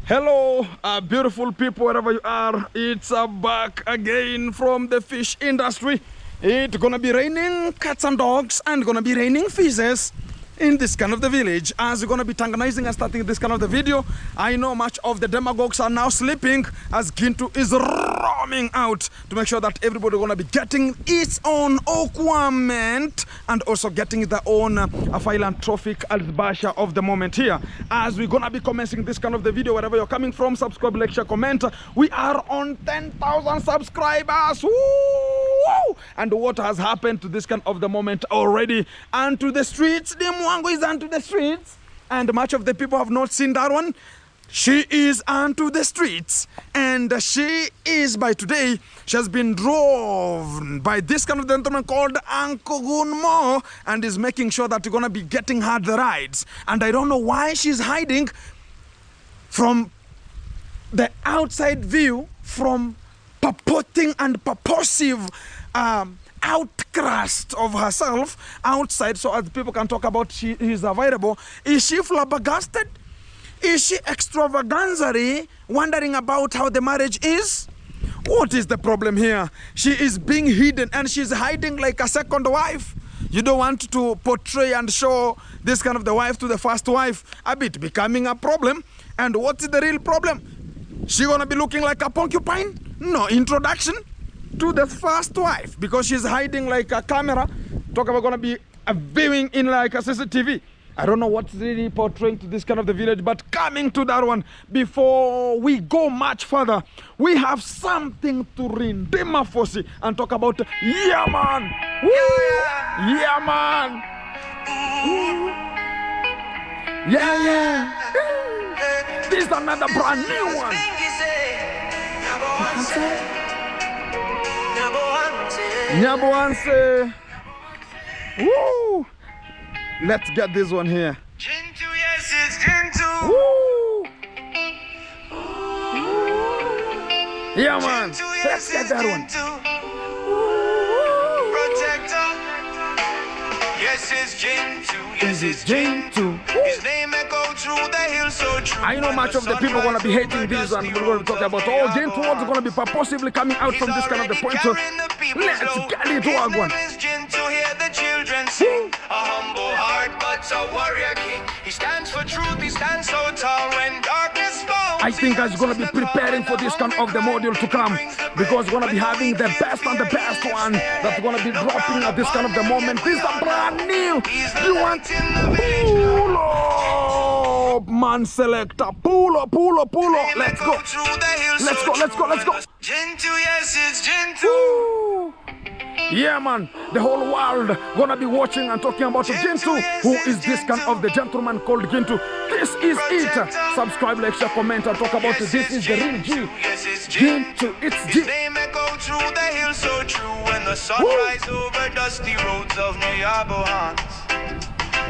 Hello, beautiful people, wherever you are. It's back again from the fish industry. It's gonna be raining cats and dogs and gonna be raining fishes in this kind of the village. As we're gonna be tanganizing and starting this kind of the video, I know much of the demagogues are now sleeping as Gintu is roaming out to make sure that everybody gonna be getting its own requirement and also getting their own philanthropic albasha of the moment here. As we're gonna be commencing this kind of the video, wherever you're coming from, subscribe, like, share, comment. We are on 10,000 subscribers. Woo! And what has happened to this kind of the moment already and to the streets? The Mwango is onto the streets, and much of the people have not seen that one. She is onto the streets, and she is by today. She has been driven by this kind of gentleman called Uncle Gunmo, and is making sure that you're gonna be getting her the rides. And I don't know why she's hiding from the outside view, from purporting and purposive outcast of herself outside, so as people can talk about she is available. Is she flabbergasted? Is she extravaganzary, wondering about how the marriage is? What is the problem here? She is being hidden, and she's hiding like a second wife. You don't want to portray and show this kind of the wife to the first wife, a bit becoming a problem. And what's the real problem? She gonna be looking like a porcupine? No introduction to the first wife, because she's hiding like a camera. Talk about gonna be a viewing in like a CCTV. I don't know what's really portraying to this kind of the village, but coming to that one, before we go much further, we have something to redeem and talk about. Yeah, man! Woo! Yeah, man! Woo! Yeah, yeah! This is another brand new one. Nyaboanse. Woo! Let's get this one here. Gintu, yes, it's Gintu. Woo! Yeah, man. Gintu, Let's get that one. Protector. Yes, it's Gintu. Yes, it's Gintu. His name echo through the hills so true. I know much of the people gonna be hating this, and we're gonna talk about Gintu. What's gonna be purposively coming out from this kind of the point. So let's get into our one. Gintu, hear the children sing. A humble heart, but a warrior king. He stands for truth, he stands so tall when darkness falls. I think I'm gonna be preparing for this kind of the module to come, because we're gonna be having the best and the best one that's gonna be dropping at this kind of the moment. This is a brand new. You want pull up, man selector. Pull up, pull up, pull up. Let's go. Let's go, let's go, let's go. Gintu, yes, it's Gintu. Woo. Yeah, man, the whole world gonna be watching and talking about Gintu. Who is this kind of the gentleman called Gintu? This is it. Subscribe, like, share, comment, and talk about it. This is the real G. Gintu, it's G. His name echo through the hills so true when the sun rises over dusty roads of Nairobi.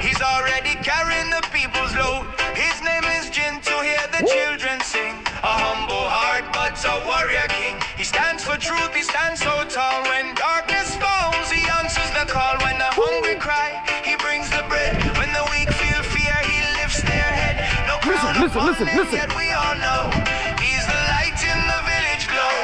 He's already carrying the people's load. His name is Gintu, hear the children sing. A humble heart, but a warrior king. He stands for truth, he stands so tall. When darkness falls, he answers the call. When the hungry cry, he brings the bread. When the weak feel fear, he lifts their head. No crown upon them, yet we all know he's the light in the village glow.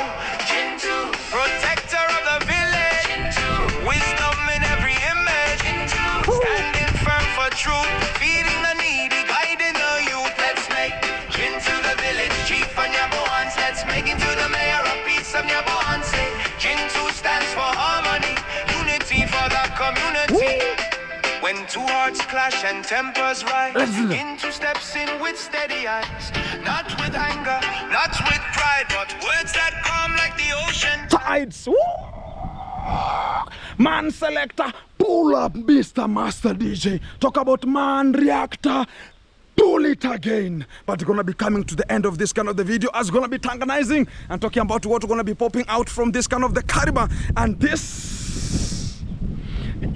Gintu, protector of the village. Gintu, wisdom in every image. Gintu, standing firm for truth, feeding the needy, guiding the youth. Let's make Gintu the village chief of Nyaboans. Let's make him to the mayor of peace of Nyaboans. Gintu stands for harmony, unity for the community. When two hearts clash and tempers rise, Gintu steps in with steady eyes. Not with anger, not with pride, but words that calm like the ocean tides. Man selector, pull up, Mr. Master DJ. Talk about man reactor. Pull it again. But we're gonna be coming to the end of this kind of the video, as gonna be tanganizing and talking about what we're gonna be popping out from this kind of the caliber. And this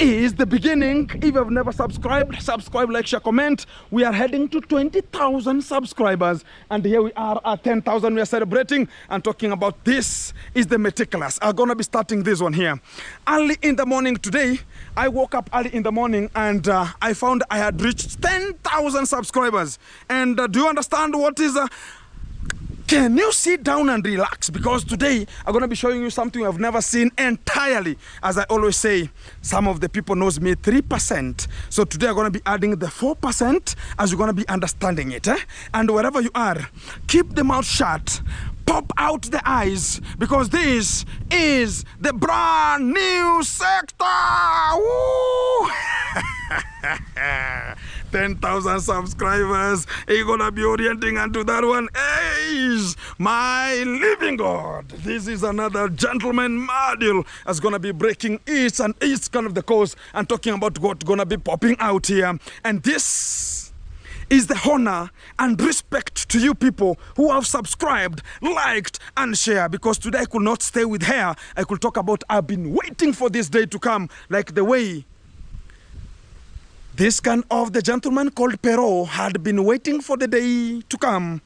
is the beginning. If you've never subscribed, subscribe, like, share, comment. We are heading to 20,000 subscribers, and here we are at 10,000. We are celebrating and talking about this is the meticulous. I'm gonna be starting this one here early in the morning today. I woke up early in the morning, and I found I had reached 10,000 subscribers. And do you understand what is Can you sit down and relax? Because today I'm going to be showing you something I've never seen entirely. As I always say, some of the people knows me 3%. So today I'm going to be adding the 4% as you're going to be understanding it. And wherever you are, keep the mouth shut. Pop out the eyes, because this is the brand new sector. Woo! 10,000 subscribers. You're gonna be orienting onto that one. Is my living God. This is another gentleman module that's gonna be breaking each and each kind of the course and talking about what's gonna be popping out here. And this is the honor and respect to you people who have subscribed, liked, and shared. Because today I could not stay with her. I could talk about I've been waiting for this day to come, like the way this kind of the gentleman called Perot had been waiting for the day to come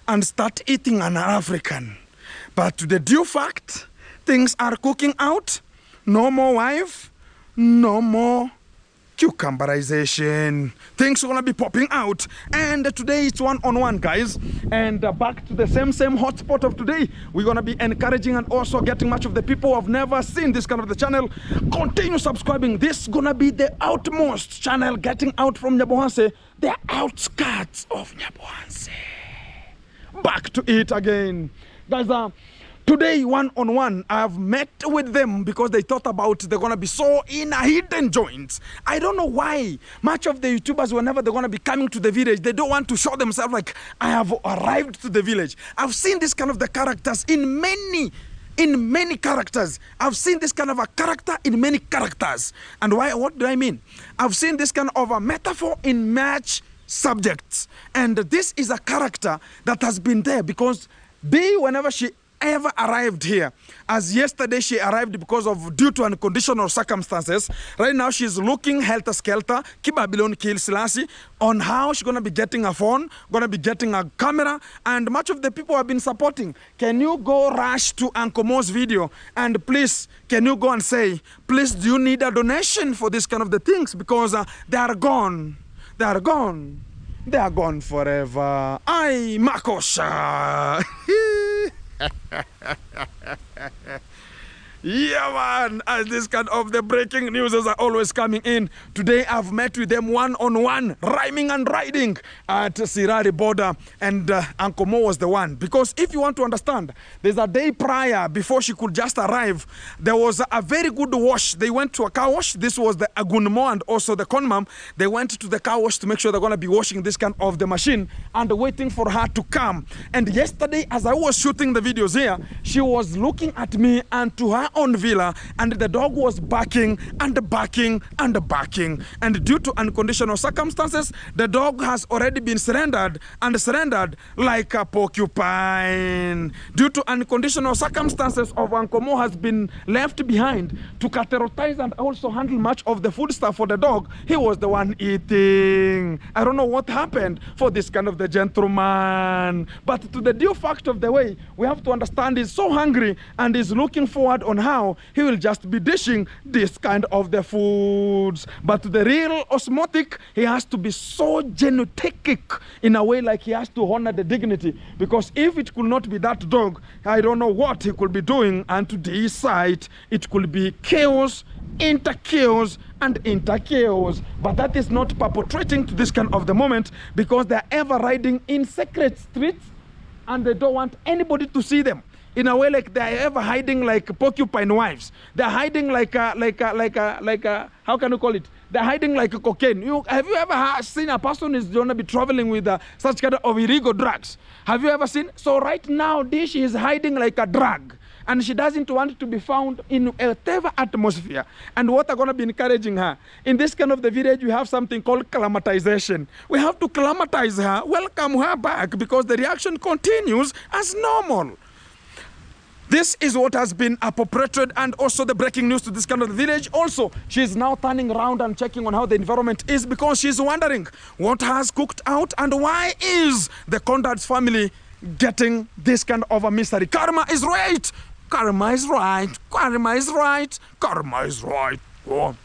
and start eating an African. But to the due fact, things are cooking out. No more wife, no more cucumberization. Things are gonna be popping out, and today it's one-on-one, guys. And back to the same hotspot of today, we're gonna be encouraging and also getting much of the people who have never seen this kind of the channel. Continue subscribing. This is gonna be the outmost channel getting out from Nyabohanse, the outskirts of Nyabohanse. Back to it again, guys. Today, one-on-one, I've met with them because they thought about they're going to be so in a hidden joints. I don't know why. Much of the YouTubers, whenever they're going to be coming to the village, they don't want to show themselves like, I have arrived to the village. I've seen this kind of the characters in many characters. I've seen this kind of a character in many characters. And why? What do I mean? I've seen this kind of a metaphor in much subjects. And this is a character that has been there because whenever she ever arrived here, as yesterday she arrived because of due to unconditional circumstances. Right now she's looking helter-skelter, Babylon kill Selassie, on how she's going to be getting a phone, going to be getting a camera, and much of the people have been supporting. Can you go rush to Uncle Mo's video and please, can you go and say, please, do you need a donation for this kind of the things? Because they are gone. They are gone. They are gone forever. Ay, Makosha. Yeah, man, as this kind of the breaking news are always coming in. Today I've met with them one-on-one, rhyming and riding at Sirari border, and Uncle Mo was the one. Because if you want to understand, there's a day prior, before she could just arrive, there was a very good wash. They went to a car wash. This was the Agunmo and also the Conmam. They went to the car wash to make sure they're going to be washing this kind of the machine and waiting for her to come. And yesterday, as I was shooting the videos here, she was looking at me and to her own villa, and the dog was barking and barking and barking. And due to unconditional circumstances, the dog has already been surrendered like a porcupine. Due to unconditional circumstances of Uncle Mo has been left behind to categorize and also handle much of the food stuff for the dog. He was the one eating. I don't know what happened for this kind of the gentleman, but to the due fact of the way, we have to understand he's so hungry and is looking forward on how he will just be dishing this kind of the foods. But the real osmotic, he has to be so genotechic in a way, like he has to honor the dignity. Because if it could not be that dog, I don't know what he could be doing. And to this side, it could be chaos, inter-chaos, and inter-chaos. But that is not perpetrating to this kind of the moment, because they're ever riding in secret streets and they don't want anybody to see them. In a way, like they're ever hiding like porcupine wives. They're hiding like how can you call it? They're hiding like a cocaine. Have you ever seen a person is going to be traveling with such kind of illegal drugs? Have you ever seen? So right now, she is hiding like a drug. And she doesn't want to be found in whatever atmosphere. And what are going to be encouraging her? In this kind of the village, we have something called climatization. We have to climatize her, welcome her back, because the reaction continues as normal. This is what has been appropriated, and also the breaking news to this kind of village. Also, she's now turning around and checking on how the environment is, because she's wondering what has cooked out and why is the Conrad's family getting this kind of a mystery. Karma is right. Karma is right. Karma is right. Karma is right. Oh.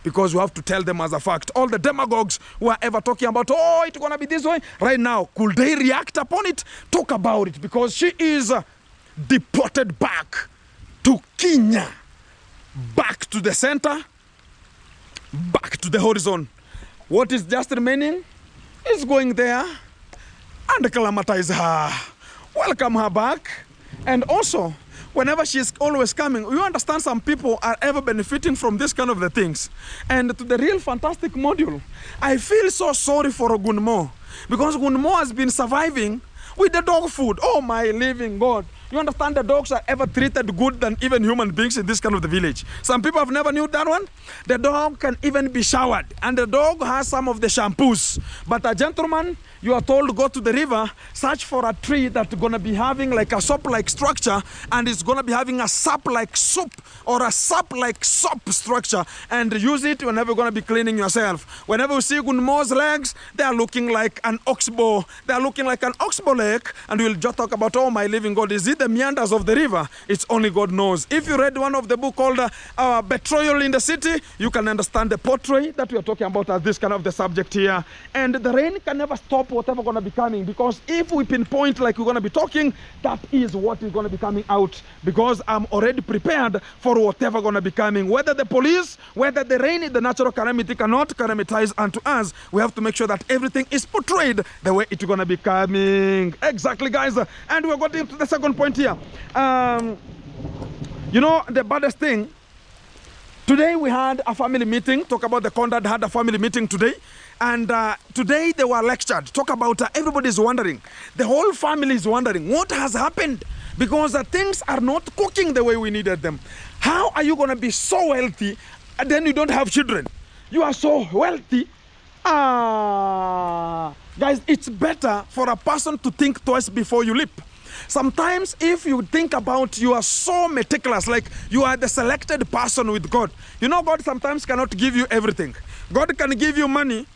because we have to tell them as a fact. All the demagogues who are ever talking about, oh, it's going to be this way, right now, could they react upon it? Talk about it, because she is deported back to Kenya, back to the center, back to the horizon. What is just remaining is going there and acclimatize her, welcome her back. And also, whenever she is always coming, you understand some people are ever benefiting from this kind of the things. And to the real fantastic module, I feel so sorry for Gunmo, because Gunmo has been surviving with the dog food. Oh my living God. You understand, the dogs are ever treated good than even human beings in this kind of the village. Some people have never knew that one. The dog can even be showered, and the dog has some of the shampoos. But a gentleman, you are told to go to the river, search for a tree that's going to be having like a soap-like structure, and it's going to be having a sap-like soup or a sap-like soap structure, and use it whenever you're going to be cleaning yourself. Whenever you see Gunmo's legs, they are looking like an oxbow. They are looking like an oxbow leg, and we'll just talk about, oh my living God, is it the meanders of the river? It's only God knows. If you read one of the book called Betrayal in the City, you can understand the portrait that we are talking about as this kind of the subject here. And the rain can never stop whatever going to be coming, because if we pinpoint like we're going to be talking, that is what is going to be coming out, because I'm already prepared for whatever going to be coming. Whether the police, whether the rain, the natural calamity cannot calamitize unto us, we have to make sure that everything is portrayed the way it's going to be coming. Exactly, guys. And we're going to the second point here. You know, the baddest thing, today we had a family meeting. Talk about the Conrad had a family meeting today. And today they were lectured. Talk about everybody's wondering. The whole family is wondering what has happened, because things are not cooking the way we needed them. How are you going to be so wealthy and then you don't have children? You are so wealthy. Guys, it's better for a person to think twice before you leap. Sometimes if you think about, you are so meticulous, like you are the selected person with God. You know, God sometimes cannot give you everything. God can give you money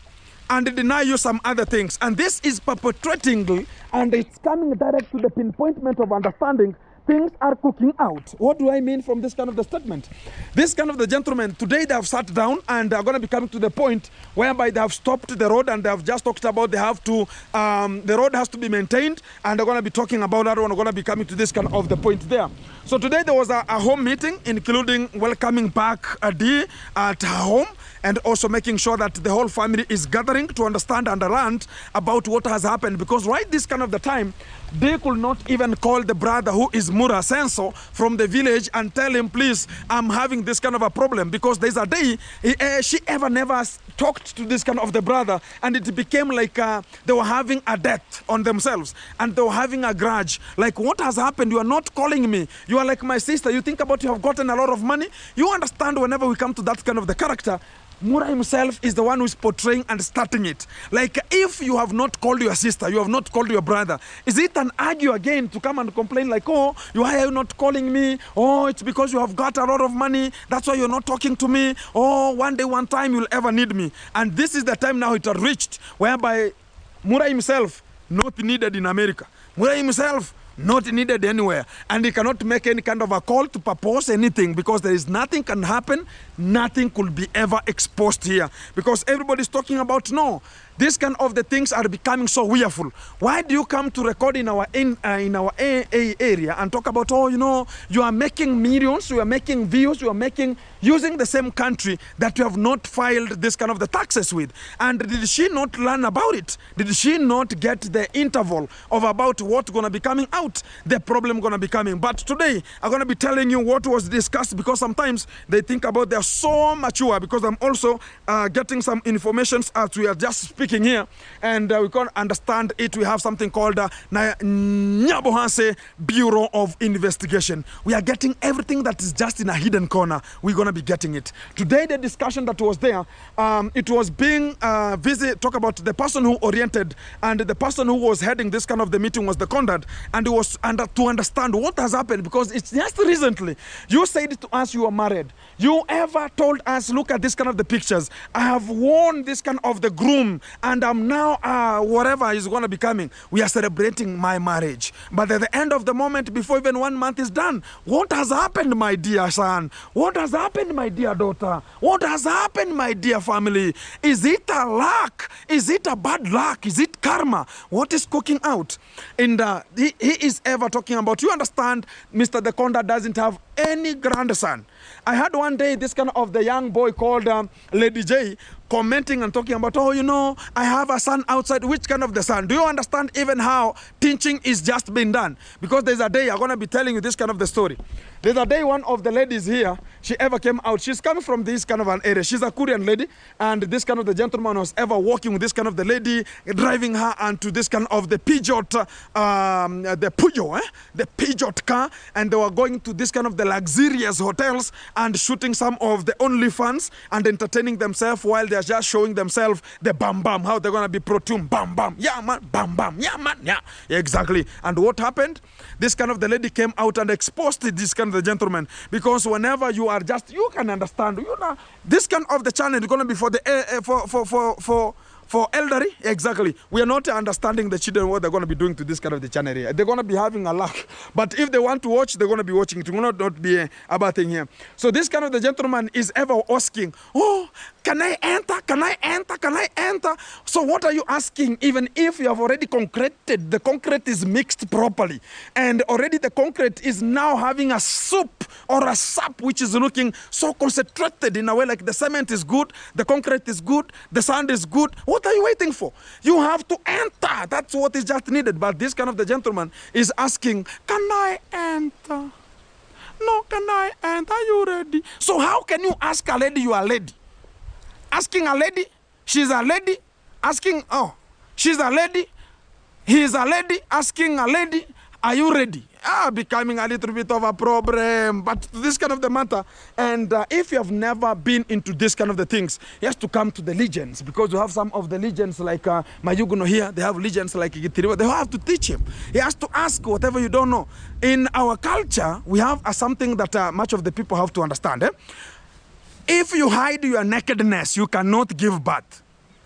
and deny you some other things. And this is perpetuating, and it's coming direct to the pinpointment of understanding. Things are cooking out. What do I mean from this kind of the statement? This kind of the gentlemen, today they have sat down and they are going to be coming to the point whereby they have stopped the road, and they have just talked about they have to, the road has to be maintained, and they're going to be talking about that one. We're going to be coming to this kind of the point there. So today there was a home meeting, including welcoming back Adi at her home, and also making sure that the whole family is gathering to understand and learn about what has happened. Because right this kind of the time, they could not even call the brother who is Mura Senso from the village and tell him, please, I'm having this kind of a problem. Because there's a day, she ever never talked to this kind of the brother, and it became like they were having a debt on themselves, and they were having a grudge. Like, what has happened? You are not calling me. You are like my sister. You think about you have gotten a lot of money. You understand whenever we come to that kind of the character, Mura himself is the one who is portraying and starting it. Like, if you have not called your sister, you have not called your brother, is it an argue again to come and complain like, oh, why are you not calling me? Oh, it's because you have got a lot of money. That's why you're not talking to me. Oh, one day, one time you'll ever need me. And this is the time now it has reached whereby Mura himself not needed in America. Mura himself not needed anywhere, and he cannot make any kind of a call to propose anything, because there is nothing can happen, nothing could be ever exposed here, because everybody's talking about, no, this kind of the things are becoming so wearful. Why do you come to record in our area and talk about, oh, you know, you are making millions, you are making views, you are making using the same country that you have not filed this kind of the taxes with? And did she not learn about it? Did she not get the interval of about what's going to be coming out? The problem going to be coming. But today I'm going to be telling you what was discussed, because sometimes they think about they're so mature, because I'm also getting some information as we are just speaking here, and we can't understand it. We have something called Nyabohanse Bureau of Investigation. We are getting everything that is just in a hidden corner. We're going to be getting it. Today, the discussion that was there, it was being talk about the person who oriented, and the person who was heading this kind of the meeting was the Conrad, and to understand what has happened, because it's just recently you said to us you are married. You ever told us, look at this kind of the pictures. I have worn this kind of the groom, and I'm now whatever is going to be coming. We are celebrating my marriage. But at the end of the moment, before even 1 month is done, what has happened, my dear son? What has happened, my dear daughter? What has happened, my dear family? Is it a luck? Is it a bad luck? Is it karma? What is cooking out? And he is ever talking about, you understand, Mr. Dekonda doesn't have any grandson. I had one day this kind of the young boy called Lady J commenting and talking about, oh, you know, I have a son outside. Which kind of the son? Do you understand even how teaching is just being done? Because there's a day I'm going to be telling you this kind of the story. There's a day one of the ladies here, she ever came out. She's coming from this kind of an area. She's a Korean lady, and this kind of the gentleman was ever walking with this kind of the lady, driving her onto this kind of the Peugeot, the Peugeot car, and they were going to this kind of the luxurious hotels and shooting some of the OnlyFans and entertaining themselves while they're just showing themselves the bam bam, how they're gonna be pro-tuned, bam bam, yeah man, bam bam, yeah man, yeah, exactly. And what happened? This kind of the lady came out and exposed this kind of the gentleman, because whenever you are just, you can understand, you know, this kind of the channel is gonna be for the for elderly, exactly. We are not understanding the children what they're going to be doing to this kind of the channel here. They're going to be having a laugh. But if they want to watch, they're going to be watching. It will not be a bad thing here. So this kind of the gentleman is ever asking, oh, can I enter? Can I enter? Can I enter? So what are you asking? Even if you have already concreted, the concrete is mixed properly, and already the concrete is now having a soup or a sap which is looking so concentrated in a way, like the cement is good, the concrete is good, the sand is good. What are you waiting for? You have to enter. That's what is just needed. But this kind of the gentleman is asking, can I enter? No, can I enter? Are you ready? So how can you ask a lady you are a lady? Asking a lady, she's a lady. Asking, oh, she's a lady, he's a lady. Asking a lady, are you ready? Becoming a little bit of a problem. But this kind of the matter, and if you have never been into this kind of the things, he has to come to the legends, because you have some of the legends like Mayuguno here, they have legends like Gitiriwa, they have to teach him. He has to ask whatever you don't know. In our culture, we have something that much of the people have to understand. If you hide your nakedness, you cannot give birth.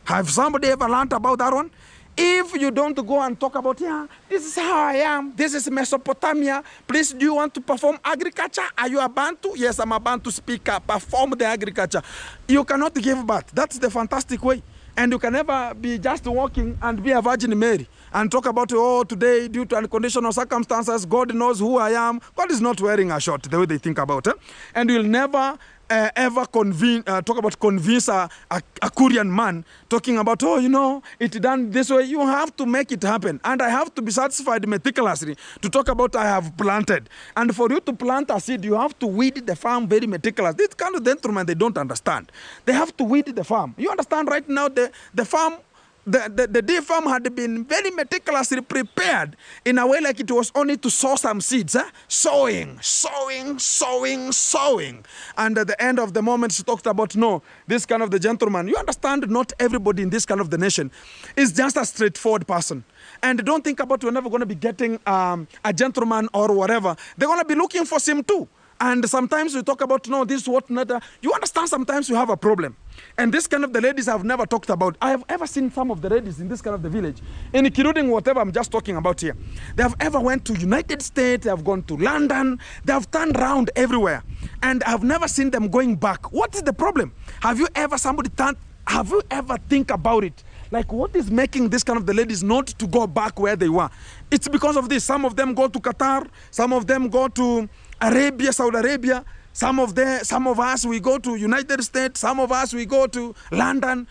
Have somebody ever learned about that one? If you don't go and talk about, yeah, this is how I am, this is Mesopotamia, please, do you want to perform agriculture? Are you a Bantu? Yes, I'm a Bantu speaker, perform the agriculture. You cannot give birth. That's the fantastic way. And you can never be just walking and be a Virgin Mary and talk about, oh, today, due to unconditional circumstances, God knows who I am. God is not wearing a short, the way they think about it. And you'll never ever talk about convince a Korean man talking about, oh, you know, it done this way. You have to make it happen. And I have to be satisfied meticulously to talk about I have planted. And for you to plant a seed, you have to weed the farm very meticulously. This kind of gentlemen, they don't understand. They have to weed the farm. You understand right now the farm, the deer farm had been very meticulously prepared in a way like it was only to sow some seeds. Sowing. And at the end of the moment, she talked about, no, this kind of the gentleman. You understand, not everybody in this kind of the nation is just a straightforward person. And don't think about, you're never going to be getting a gentleman or whatever. They're going to be looking for him too. And sometimes we talk about, no, this, what, another. You understand, sometimes you have a problem. And this kind of the ladies I've never talked about. I have ever seen some of the ladies in this kind of the village, including whatever I'm just talking about here. They have ever went to United States, they have gone to London, they have turned around everywhere. And I've never seen them going back. What is the problem? Have you ever think about it? Like, what is making this kind of the ladies not to go back where they were? It's because of this. Some of them go to Qatar, some of them go to Arabia, Saudi Arabia. Some of us, we go to United States. Some of us, we go to London,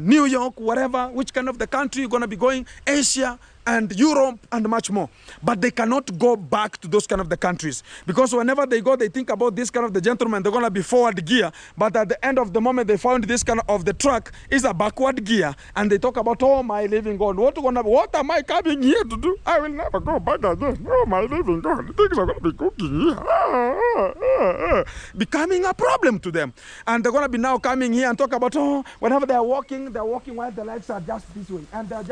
New York, whatever, which kind of the country you're going to be going, Asia and Europe and much more. But they cannot go back to those kind of the countries, because whenever they go, they think about this kind of the gentleman, they're going to be forward gear. But at the end of the moment, they found this kind of the truck is a backward gear. And they talk about, oh, my living God, what am I coming here to do? I will never go back again. Oh, my living God, things are going to be cooking here. Becoming a problem to them. And they're going to be now coming here and talk about, oh, whenever they're walking while the lights are just this way. And they're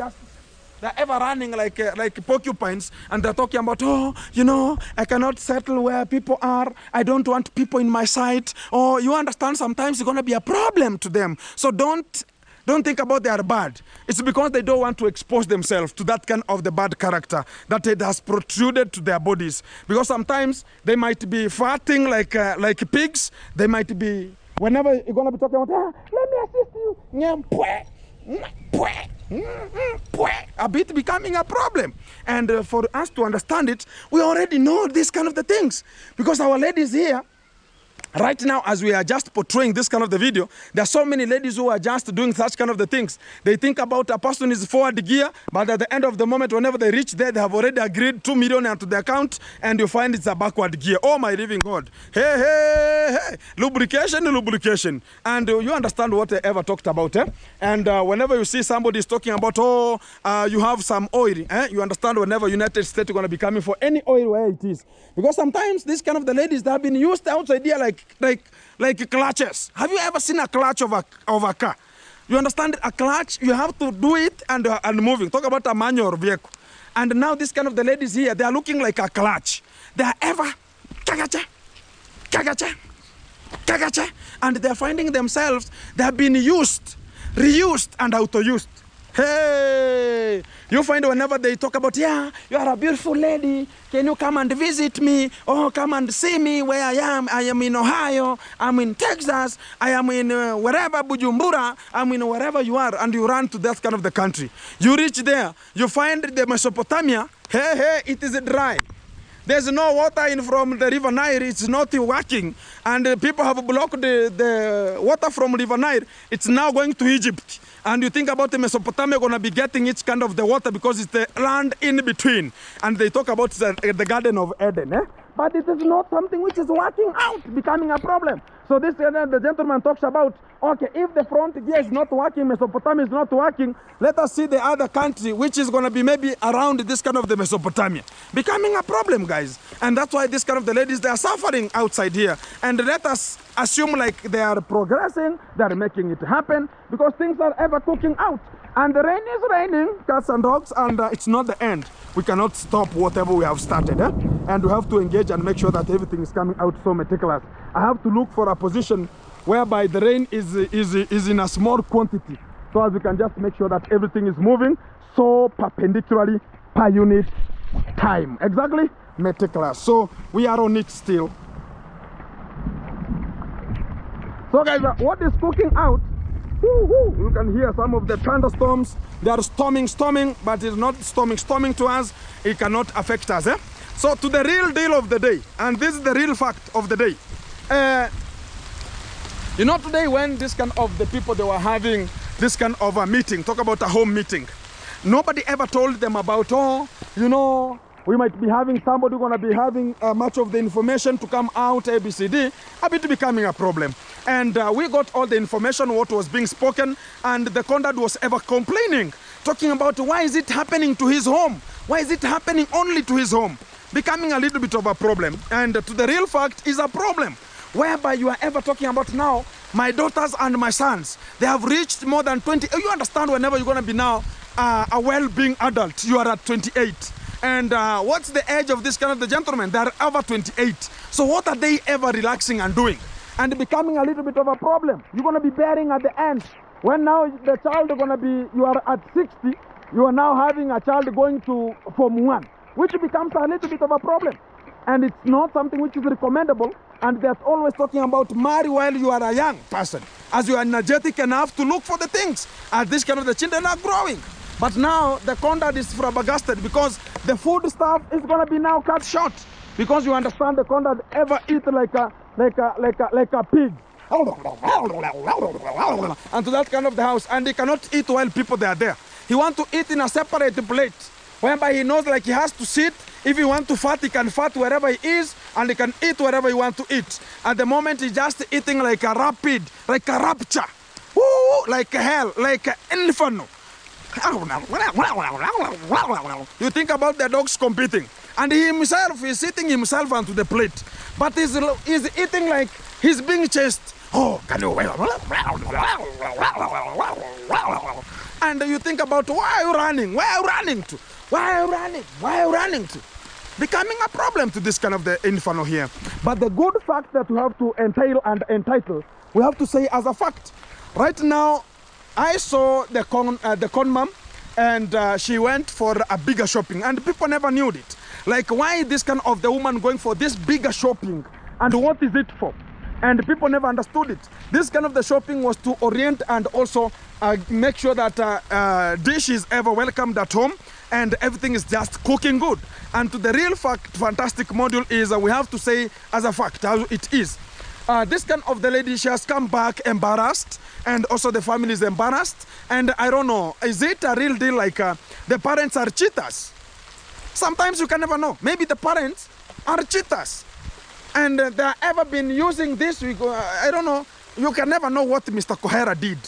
They're ever running like porcupines, and they're talking about, oh, you know, I cannot settle where people are. I don't want people in my sight. Or you understand, sometimes it's going to be a problem to them. So don't think about they are bad. It's because they don't want to expose themselves to that kind of the bad character that it has protruded to their bodies. Because sometimes they might be farting like pigs. They might be, whenever you're going to be talking about, let me assist you. A bit becoming a problem. And for us to understand it, we already know these kind of the things. Because our ladies here, right now, as we are just portraying this kind of the video, there are so many ladies who are just doing such kind of the things. They think about a person is forward gear, but at the end of the moment, whenever they reach there, they have already agreed 2 million into the account, and you find it's a backward gear. Oh my living God. Hey. Lubrication. And you understand what I ever talked about, eh? And whenever you see somebody is talking about, you have some oil, eh? You understand whenever United States are going to be coming for any oil where it is. Because sometimes these kind of the ladies, they have been used outside here like clutches. Have you ever seen a clutch of a car? You understand, a clutch, you have to do it and moving. Talk about a manual vehicle. And now this kind of the ladies here, they are looking like a clutch. They are ever kagacha, and they are finding themselves, they have been used, reused, and auto-used. Hey, you find whenever they talk about, yeah, you are a beautiful lady, can you come and visit me? Oh, come and see me where I am. I am in Ohio, I'm in Texas, I am in wherever, Bujumbura, I'm in wherever you are, and you run to that kind of the country. You reach there, you find the Mesopotamia, hey, it is dry. There's no water in from the River Nile, it's not working. And people have blocked the water from River Nile. It's now going to Egypt. And you think about the Mesopotamia going to be getting its kind of the water because it's the land in between. And they talk about the Garden of Eden. But it is not something which is working out, becoming a problem. So this the gentleman talks about, okay, if the front gear is not working, Mesopotamia is not working, let us see the other country which is going to be maybe around this kind of the Mesopotamia. Becoming a problem, guys. And that's why this kind of the ladies, they are suffering outside here. And let us assume like they are progressing, they are making it happen, because things are ever cooking out. And the rain is raining, cats and dogs, and it's not the end. We cannot stop whatever we have started, and we have to engage and make sure that everything is coming out so meticulous. I have to look for a position whereby the rain is in a small quantity, so as we can just make sure that everything is moving so perpendicularly per unit time. Exactly, meticulous. So we are on it still. So guys, what is cooking out? You can hear some of the thunderstorms. They are storming, but it's not storming to us. It cannot affect us. So to the real deal of the day, and this is the real fact of the day. You know, today when this kind of the people, they were having this kind of a meeting, talk about a home meeting. Nobody ever told them about, you know, we might be having somebody going to be having much of the information to come out, ABCD, a bit becoming a problem. And we got all the information, what was being spoken, and the conduct was ever complaining, talking about why is it happening to his home? Why is it happening only to his home? Becoming a little bit of a problem. And to the real fact is a problem, whereby you are ever talking about now, my daughters and my sons, they have reached more than 20. You understand, whenever you're going to be now a well-being adult, you are at 28. And what's the age of this kind of the gentleman? They are over 28. So what are they ever relaxing and doing? And becoming a little bit of a problem. You're going to be bearing at the end. When now the child is going to be, you are at 60, you are now having a child going to Form 1, which becomes a little bit of a problem. And it's not something which is recommendable. And they're always talking about marry while you are a young person, as you are energetic enough to look for the things, as this kind of the children are growing. But now the conduct is flabbergasted because the food stuff is going to be now cut short. Because you understand, the conduct ever eat like a pig. And to that kind of the house, and he cannot eat while people they are there. He wants to eat in a separate plate, whereby he knows like he has to sit. If he wants to fart, he can fart wherever he is, and he can eat wherever he wants to eat. At the moment, he's just eating like a rapid, like a rapture, like a hell, like an inferno. You think about the dogs competing, and he himself is sitting himself onto the plate, but he's eating like he's being chased. Oh, can you? and you think about why are you running? Where are you running to? Why are you running? Why are you running to? Becoming a problem to this kind of the inferno here. But the good fact that we have to entitle, we have to say as a fact. Right now, I saw the con mom, and she went for a bigger shopping, and people never knew it. Like, why this kind of the woman going for this bigger shopping, and what is it for? And people never understood it. This kind of the shopping was to orient and also make sure that dish is ever welcomed at home, and everything is just cooking good. And to the real fantastic module is we have to say as a fact how it is. This kind of the lady, she has come back embarrassed, and also the family is embarrassed. And I don't know, is it a real deal like the parents are cheaters? Sometimes you can never know. Maybe the parents are cheaters, and they have ever been using this. I don't know. You can never know what Mr. Kohera did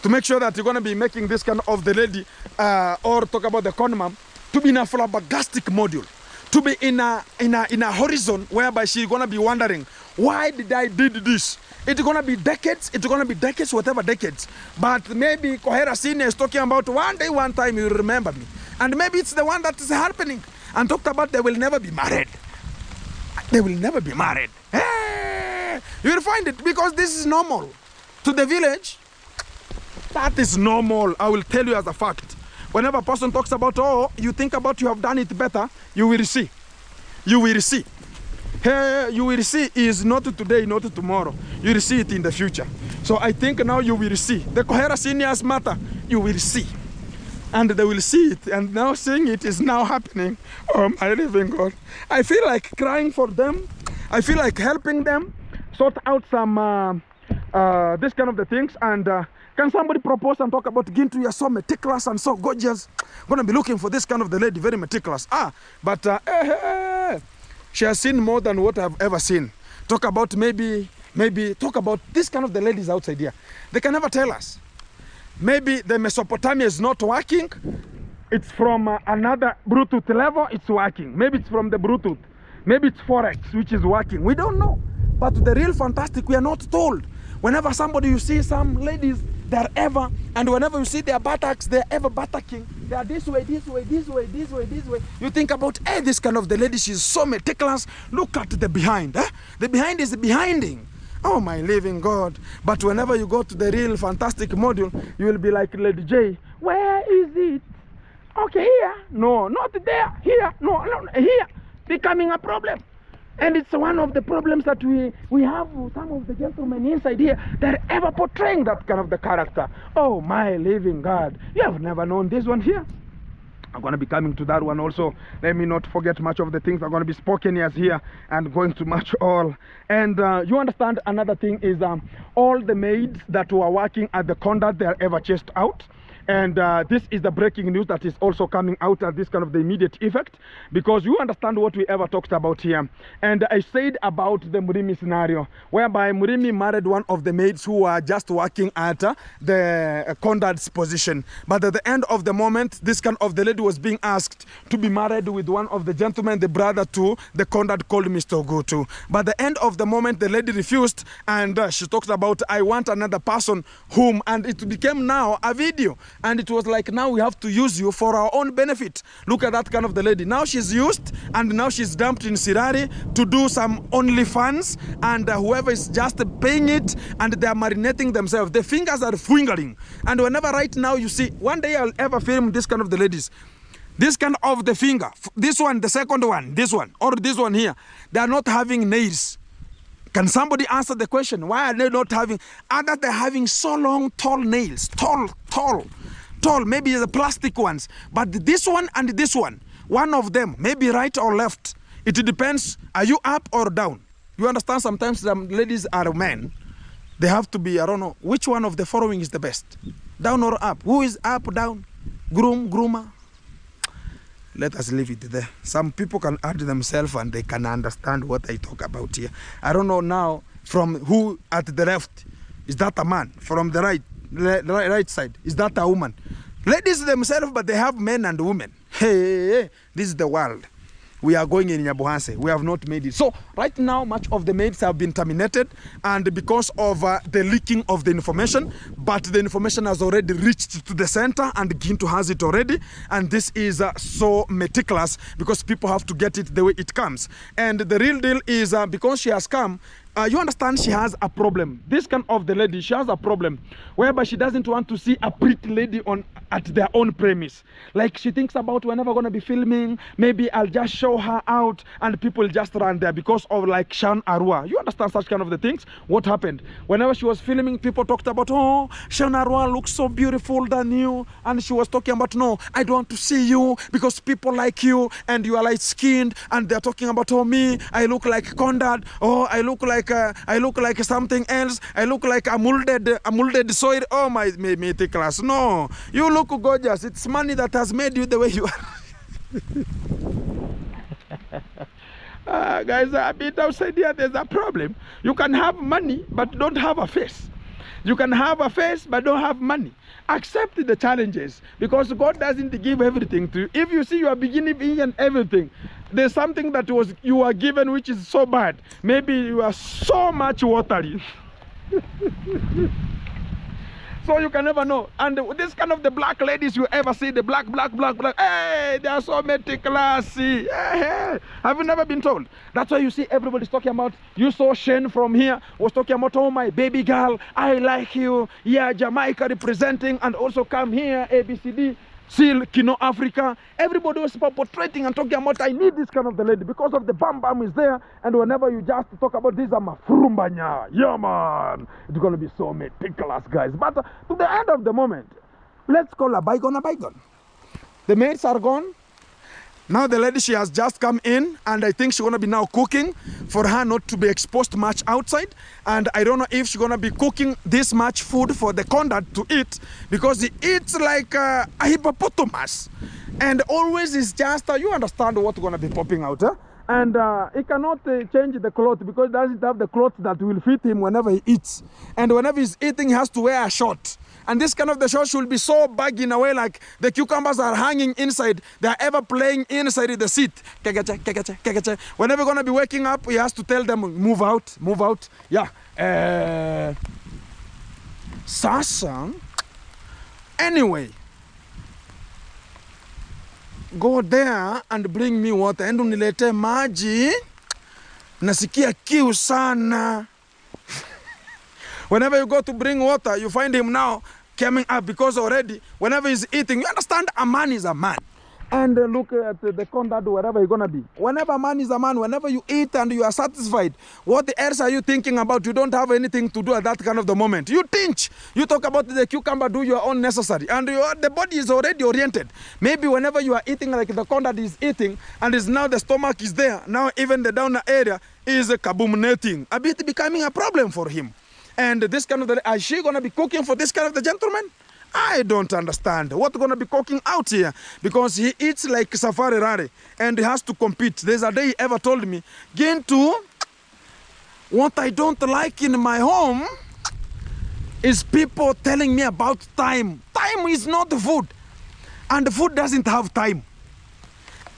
to make sure that you're going to be making this kind of the lady or talk about the con mom to be in a flabbergastic module, to be in a horizon whereby she's going to be wondering, why did I did this? It's going to be decades, whatever decades. But maybe Kohera Senior is talking about one day, one time you remember me. And maybe it's the one that is happening. And talked about they will never be married. They will never be married. Hey, you will find it because this is normal. To the village, that is normal. I will tell you as a fact. Whenever a person talks about, oh, you think about you have done it better, you will see. You will see. Hey, you will see is not today, not tomorrow. You will see it in the future. So I think now you will see. The Kohera Seniors matter, you will see. And they will see it. And now seeing it is now happening. Oh my living God. I feel like crying for them. I feel like helping them sort out some this kind of the things. And can somebody propose and talk about Gintu? You're so meticulous and so gorgeous. I'm going to be looking for this kind of the lady, very meticulous. But she has seen more than what I've ever seen. Talk about maybe talk about this kind of the ladies outside here. They can never tell us. Maybe the Mesopotamia is not working. It's from another Bluetooth level, it's working. Maybe it's from the Bluetooth. Maybe it's Forex, which is working. We don't know. But the real fantastic, we are not told. Whenever somebody, you see some ladies, they're ever, and whenever you see their buttocks, they're ever buttocking. They are this way, this way, this way, this way, this way. You think about, hey, this kind of the lady, she's so meticulous. Look at the behind. The behind is the behinding. Oh my living God. But whenever you go to the real fantastic module, you will be like, Lady J, where is it? Okay, here. No, not there. Here. No, here. Becoming a problem. And it's one of the problems that we have with some of the gentlemen inside here. They're ever portraying that kind of the character. Oh my living God. You have never known this one here. I'm going to be coming to that one also. Let me not forget much of the things that are going to be spoken as here and going to match all. And you understand another thing is all the maids that were working at the conduct, they are ever chased out. And this is the breaking news that is also coming out at this kind of the immediate effect, because you understand what we ever talked about here. And I said about the Murimi scenario, whereby Murimi married one of the maids who were just working at the conduct's position. But at the end of the moment, this kind of the lady was being asked to be married with one of the gentlemen, the brother to the conduct called Mr. Gutu. But at the end of the moment, the lady refused, and she talked about, I want another person whom, and it became now a video. And it was like, now we have to use you for our own benefit. Look at that kind of the lady. Now she's used, and now she's dumped in Sirari to do some OnlyFans, and whoever is just paying it, and they are marinating themselves. The fingers are fingering. And whenever right now you see, one day I'll ever film this kind of the ladies. This kind of the finger, this one, the second one, this one, or this one here, they are not having nails. Can somebody answer the question? Why are they not having, other they're having so long, tall nails, tall, maybe the plastic ones. But this one and this one of them, maybe right or left. It depends, are you up or down? You understand, sometimes some ladies are men. They have to be, I don't know, which one of the following is the best? Down or up? Who is up, down? Groomer? Let us leave it there. Some people can add themselves and they can understand what I talk about here. I don't know now from who at the left. Is that a man? From the right side, is that a woman? Ladies themselves, but they have men and women. Hey, this is the world. we are going in Nyabuhanse. We have not made it. So right now, much of the maids have been terminated, and because of the leaking of the information, but the information has already reached to the center, and Gintu has it already, and this is so meticulous because people have to get it the way it comes. And the real deal is because she has come, you understand, she has a problem. This kind of the lady, she has a problem whereby she doesn't want to see a pretty lady at their own premise. Like she thinks about, we're never going to be filming, maybe I'll just show her out and people just run there because of like Shan Arua. You understand such kind of the things? What happened? Whenever she was filming, people talked about, oh, Shan Arua looks so beautiful than you. And she was talking about, no, I don't want to see you because people like you and you are light skinned. And they're talking about, oh, me, I look like Conrad. Oh, I look like something else. I look like a molded soil. Oh my class. No, you look gorgeous. It's money that has made you the way you are. Guys, a bit outside here, there's a problem. You can have money but don't have a face. You can have a face but don't have money. Accept the challenges because God doesn't give everything to you. If you see you are beginning in everything, there's something that you are given which is so bad. Maybe you are so much watery. So you can never know. And this kind of the black ladies you ever see, the black, hey, they are so meticulous. Hey. Have you never been told? That's why you see everybody's talking about, you saw Shane from here, was talking about, oh my baby girl, I like you. Yeah, Jamaica representing, and also come here, ABCD. Seal, Kino Africa, everybody was portraying and talking about, I need this kind of the lady because of the bam bam is there. And whenever you just talk about this, I'm a frumbanya. Yeah, man. It's going to be so meticulous, guys. But to the end of the moment, let's call a bygone a bygone. The maids are gone. Now the lady, she has just come in, and I think she's going to be now cooking for her not to be exposed much outside. And I don't know if she's going to be cooking this much food for the conduct to eat, because he eats like a hippopotamus. And always is just, you understand what's going to be popping out. And he cannot change the clothes because he doesn't have the clothes that will fit him whenever he eats. And whenever he's eating, he has to wear a short. And this kind of the short should be so baggy in a way like the cucumbers are hanging inside. They are ever playing inside the seat. Whenever you're going to be waking up, he has to tell them, move out, move out. Yeah. Sasa. Anyway. Go there and bring me water. Endo nilete maji. Nasikia kiu sana. Whenever you go to bring water, you find him now coming up because already, whenever he's eating, you understand a man is a man. And look at the conduct wherever you're going to be. Whenever a man is a man, whenever you eat and you are satisfied, what else are you thinking about? You don't have anything to do at that kind of the moment. You tinch. You talk about the cucumber, do your own necessary. And the body is already oriented. Maybe whenever you are eating like the conduct is eating, and is now the stomach is there, now even the down area is kaboomnating. A bit becoming a problem for him. And this kind of the, is she going to be cooking for this kind of the gentleman? I don't understand. What's going to be cooking out here? Because he eats like Safari Rare and he has to compete. There's a day he ever told me, Gintu, what I don't like in my home is people telling me about time. Time is not the food. And the food doesn't have time.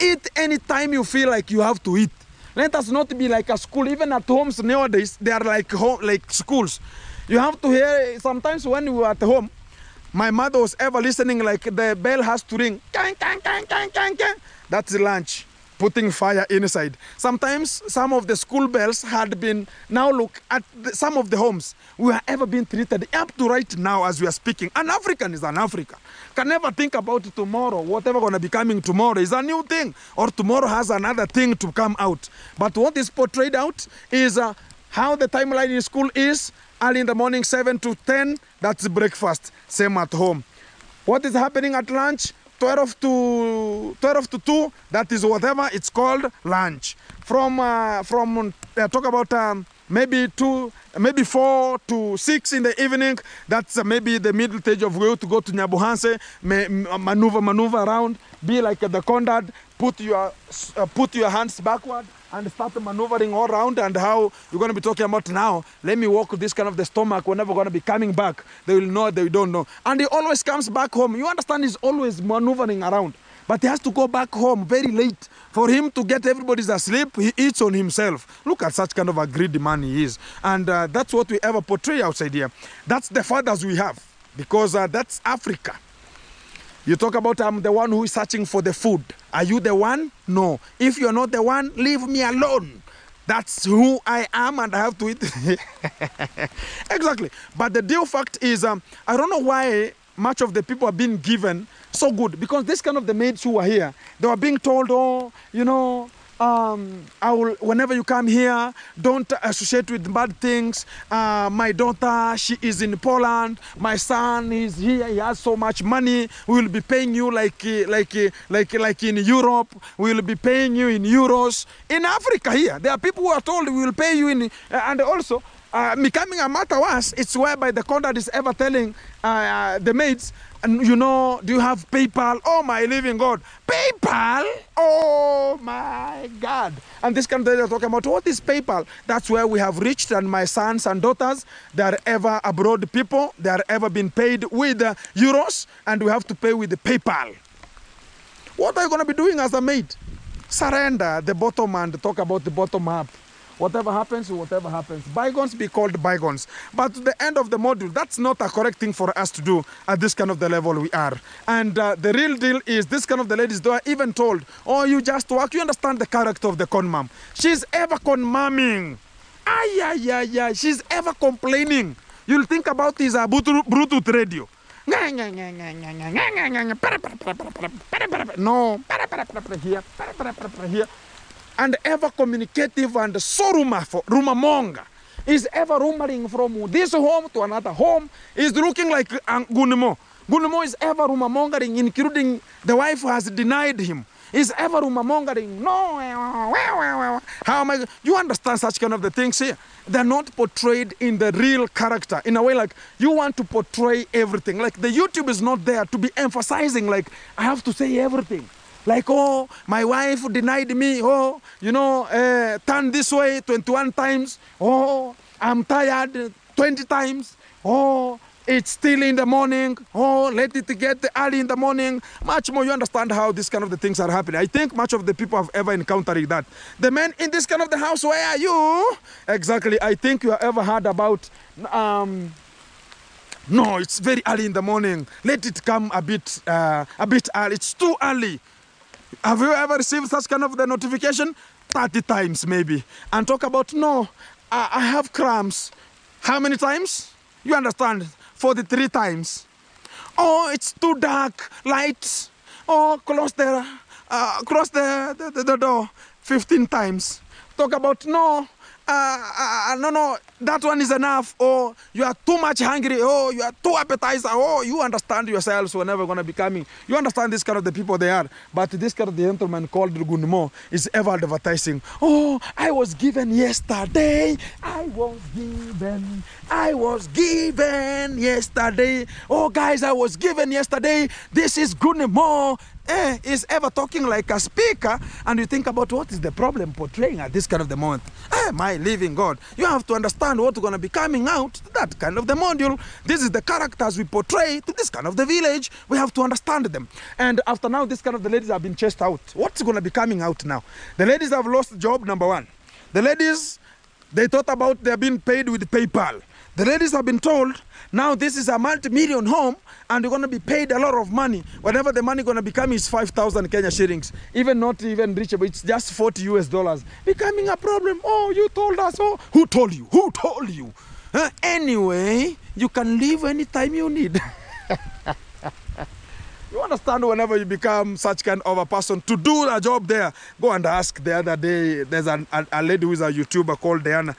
Eat any time you feel like you have to eat. Let us not be like a school. Even at homes nowadays, they are like schools. You have to hear, sometimes when you are at home, my mother was ever listening like the bell has to ring. Kang, kang, kang, kang, kang, kang. That's lunch, putting fire inside. Sometimes some of the school bells had been, now look at some of the homes, we have ever been treated up to right now as we are speaking. An African is an African. Can never think about tomorrow. Whatever going to be coming tomorrow is a new thing, or tomorrow has another thing to come out. But what is portrayed out is how the timeline in school is. Early in the morning, 7 to 10, that's breakfast. Same at home. What is happening at lunch? 12 to 2, that is whatever it's called lunch. From talk about maybe 4 to 6 in the evening, that's maybe the middle stage of way to go to Nyabuhanse, maneuver around, be like the conduct, put your hands backward and start maneuvering all around. And how you're going to be talking about now, let me walk this kind of the stomach, whenever going to be coming back, they will know, they don't know. And he always comes back home. You understand, he's always maneuvering around. But he has to go back home very late. For him to get everybody's asleep, he eats on himself. Look at such kind of a greedy man he is. And that's what we ever portray outside here. That's the fathers we have, because that's Africa. You talk about I'm the one who is searching for the food. Are you the one? No. If you're not the one, leave me alone. That's who I am, and I have to eat. Exactly. But the deal fact is, I don't know why much of the people are being given so good, because this kind of the maids who are here, they were being told, oh, you know, whenever you come here, don't associate with bad things. My daughter, she is in Poland. My son is here. He has so much money. We will be paying you like in Europe. We will be paying you in euros. In Africa here, there are people who are told we will pay you in, and also, becoming a matter worse, it's whereby the contract is ever telling the maids, and you know, do you have PayPal? Oh my living God, PayPal! Oh my God! And this kind of thing they're talking about, what is PayPal? That's where we have reached, and my sons and daughters, they are ever abroad people, they are ever been paid with euros, and we have to pay with the PayPal. What are you going to be doing as a maid? Surrender the bottom and talk about the bottom up. Whatever happens, whatever happens. Bygones be called bygones. But to the end of the module, that's not a correct thing for us to do at this kind of the level we are. And the real deal is this kind of the ladies, they are even told, oh, you just work. You understand the character of the con mom. She's ever con momming. She's ever complaining. You'll think about this Bluetooth radio. No, here. And ever communicative and so rumor monger is ever rumoring from this home to another home, is looking like Gunmo. Gunmo is ever rumor mongering, including the wife who has denied him. Is ever rumor mongering. No, how am I? You understand such kind of the things here? They're not portrayed in the real character. In a way, like you want to portray everything. Like the YouTube is not there to be emphasizing. Like I have to say everything. Like, oh, my wife denied me. Oh, you know, turn this way 21 times. Oh, I'm tired 20 times. Oh, it's still in the morning. Oh, let it get early in the morning. Much more, you understand how this kind of the things are happening. I think much of the people have ever encountered that. The men in this kind of the house, where are you? Exactly. I think you have ever heard about... no, it's very early in the morning. Let it come a bit early. It's too early. Have you ever received such kind of the notification? 30 times maybe. And talk about, no, I have cramps. How many times? You understand? 43 times. Oh, it's too dark. Lights. Oh, close the door 15 times. Talk about, no, no, that one is enough. Oh, you are too much hungry. Oh, you are too appetizer. Oh, you understand yourselves whenever going to be coming. You understand this kind of the people they are. But this kind of the gentleman called Gunmo is ever advertising. Oh, I was given yesterday. I was given yesterday. Oh, guys, I was given yesterday. This is Gunmo. Is ever talking like a speaker, and you think about what is the problem portraying at this kind of the moment. My living God, you have to understand what's going to be coming out to that kind of the module. This is the characters we portray to this kind of the village. We have to understand them. And after now, this kind of the ladies have been chased out. What's going to be coming out now? The ladies have lost job, number one. The ladies, they thought about they're being paid with PayPal. The ladies have been told, now this is a multi-million home and you're going to be paid a lot of money. Whatever the money going to become is 5,000 Kenya shillings. Even not even reachable. It's just $40 US. Becoming a problem. Oh, you told us. Oh, who told you? Who told you? Anyway, you can leave anytime you need. You understand, whenever you become such kind of a person to do a job there, go and ask. The other day, there's a lady who is a YouTuber called Diana.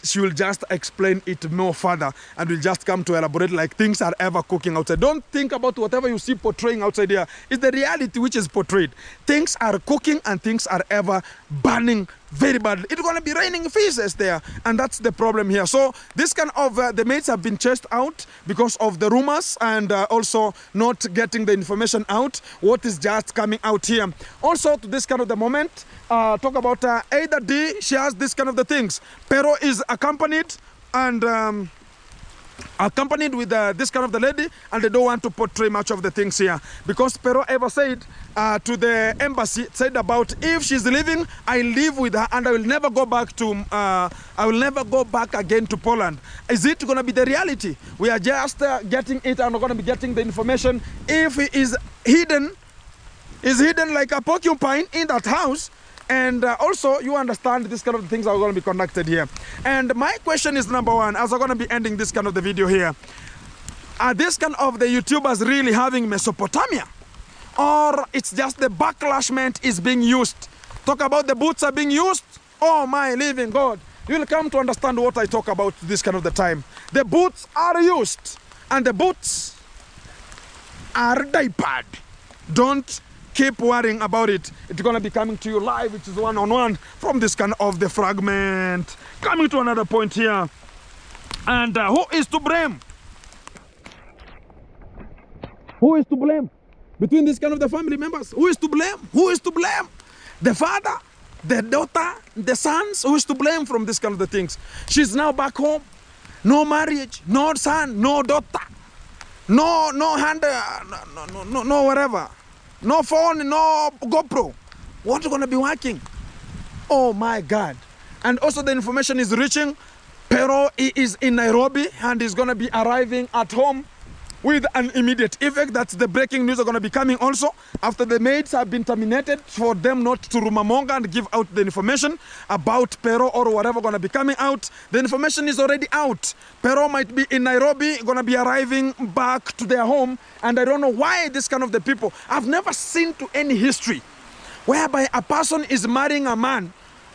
She will just explain it more further and will just come to elaborate like things are ever cooking outside. Don't think about whatever you see portraying outside here. It's the reality which is portrayed. Things are cooking and things are ever burning very badly. It's going to be raining feces there, and that's the problem here. So this kind of the mates have been chased out because of the rumors and also not getting the information out what is just coming out here. Also to this kind of the moment, talk about Ada D. She has this kind of the things. Pero is accompanied, and accompanied with this kind of the lady, and they don't want to portray much of the things here because Pero ever said to the embassy, said about if she's leaving, I live with her and I will never go back to again to Poland. Is it going to be the reality? We are just getting it, and we're going to be getting the information. If he is hidden like a porcupine in that house. And also, you understand this kind of things are going to be conducted here. And my question is number one, as I'm going to be ending this kind of the video here, are this kind of the YouTubers really having Mesopotamia? Or it's just the backlashment is being used? Talk about the boots are being used? Oh my living God. You'll come to understand what I talk about this kind of the time. The boots are used. And the boots are diapered. Don't keep worrying about it. It's going to be coming to you live, which is one-on-one from this kind of the fragment. Coming to another point here. And who is to blame? Who is to blame? Between this kind of the family members, who is to blame? Who is to blame? The father, the daughter, the sons, who is to blame from this kind of the things? She's now back home. No marriage, no son, no daughter. No hand, no whatever. No phone, no GoPro. What's going to be working? Oh my God. And also the information is reaching. Pero is in Nairobi and is going to be arriving at home with an immediate effect. That's the breaking news are going to be coming also after the maids have been terminated for them not to rumamonga and give out the information about Pero or whatever going to be coming out. The information is already out. Pero might be in Nairobi, going to be arriving back to their home. And I don't know why this kind of the people, I've never seen to any history whereby a person is marrying a man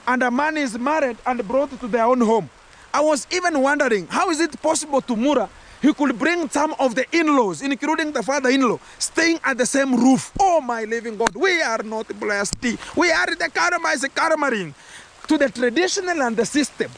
and a man is married and brought to their own home. I was even wondering, how is it possible to Mura he could bring some of the in-laws, including the father-in-law, staying at the same roof? Oh my living God, we are not blessed. We are the karma is a karma ring to the traditional and the system.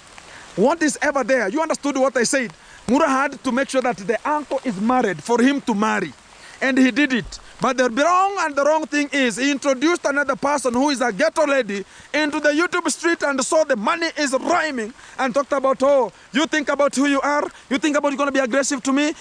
What is ever there? You understood what I said? Mura had to make sure that the uncle is married for him to marry. And he did it. But the wrong thing is he introduced another person who is a ghetto lady into the YouTube street and saw the money is rhyming and talked about, oh, you think about who you are? You think about you're going to be aggressive to me,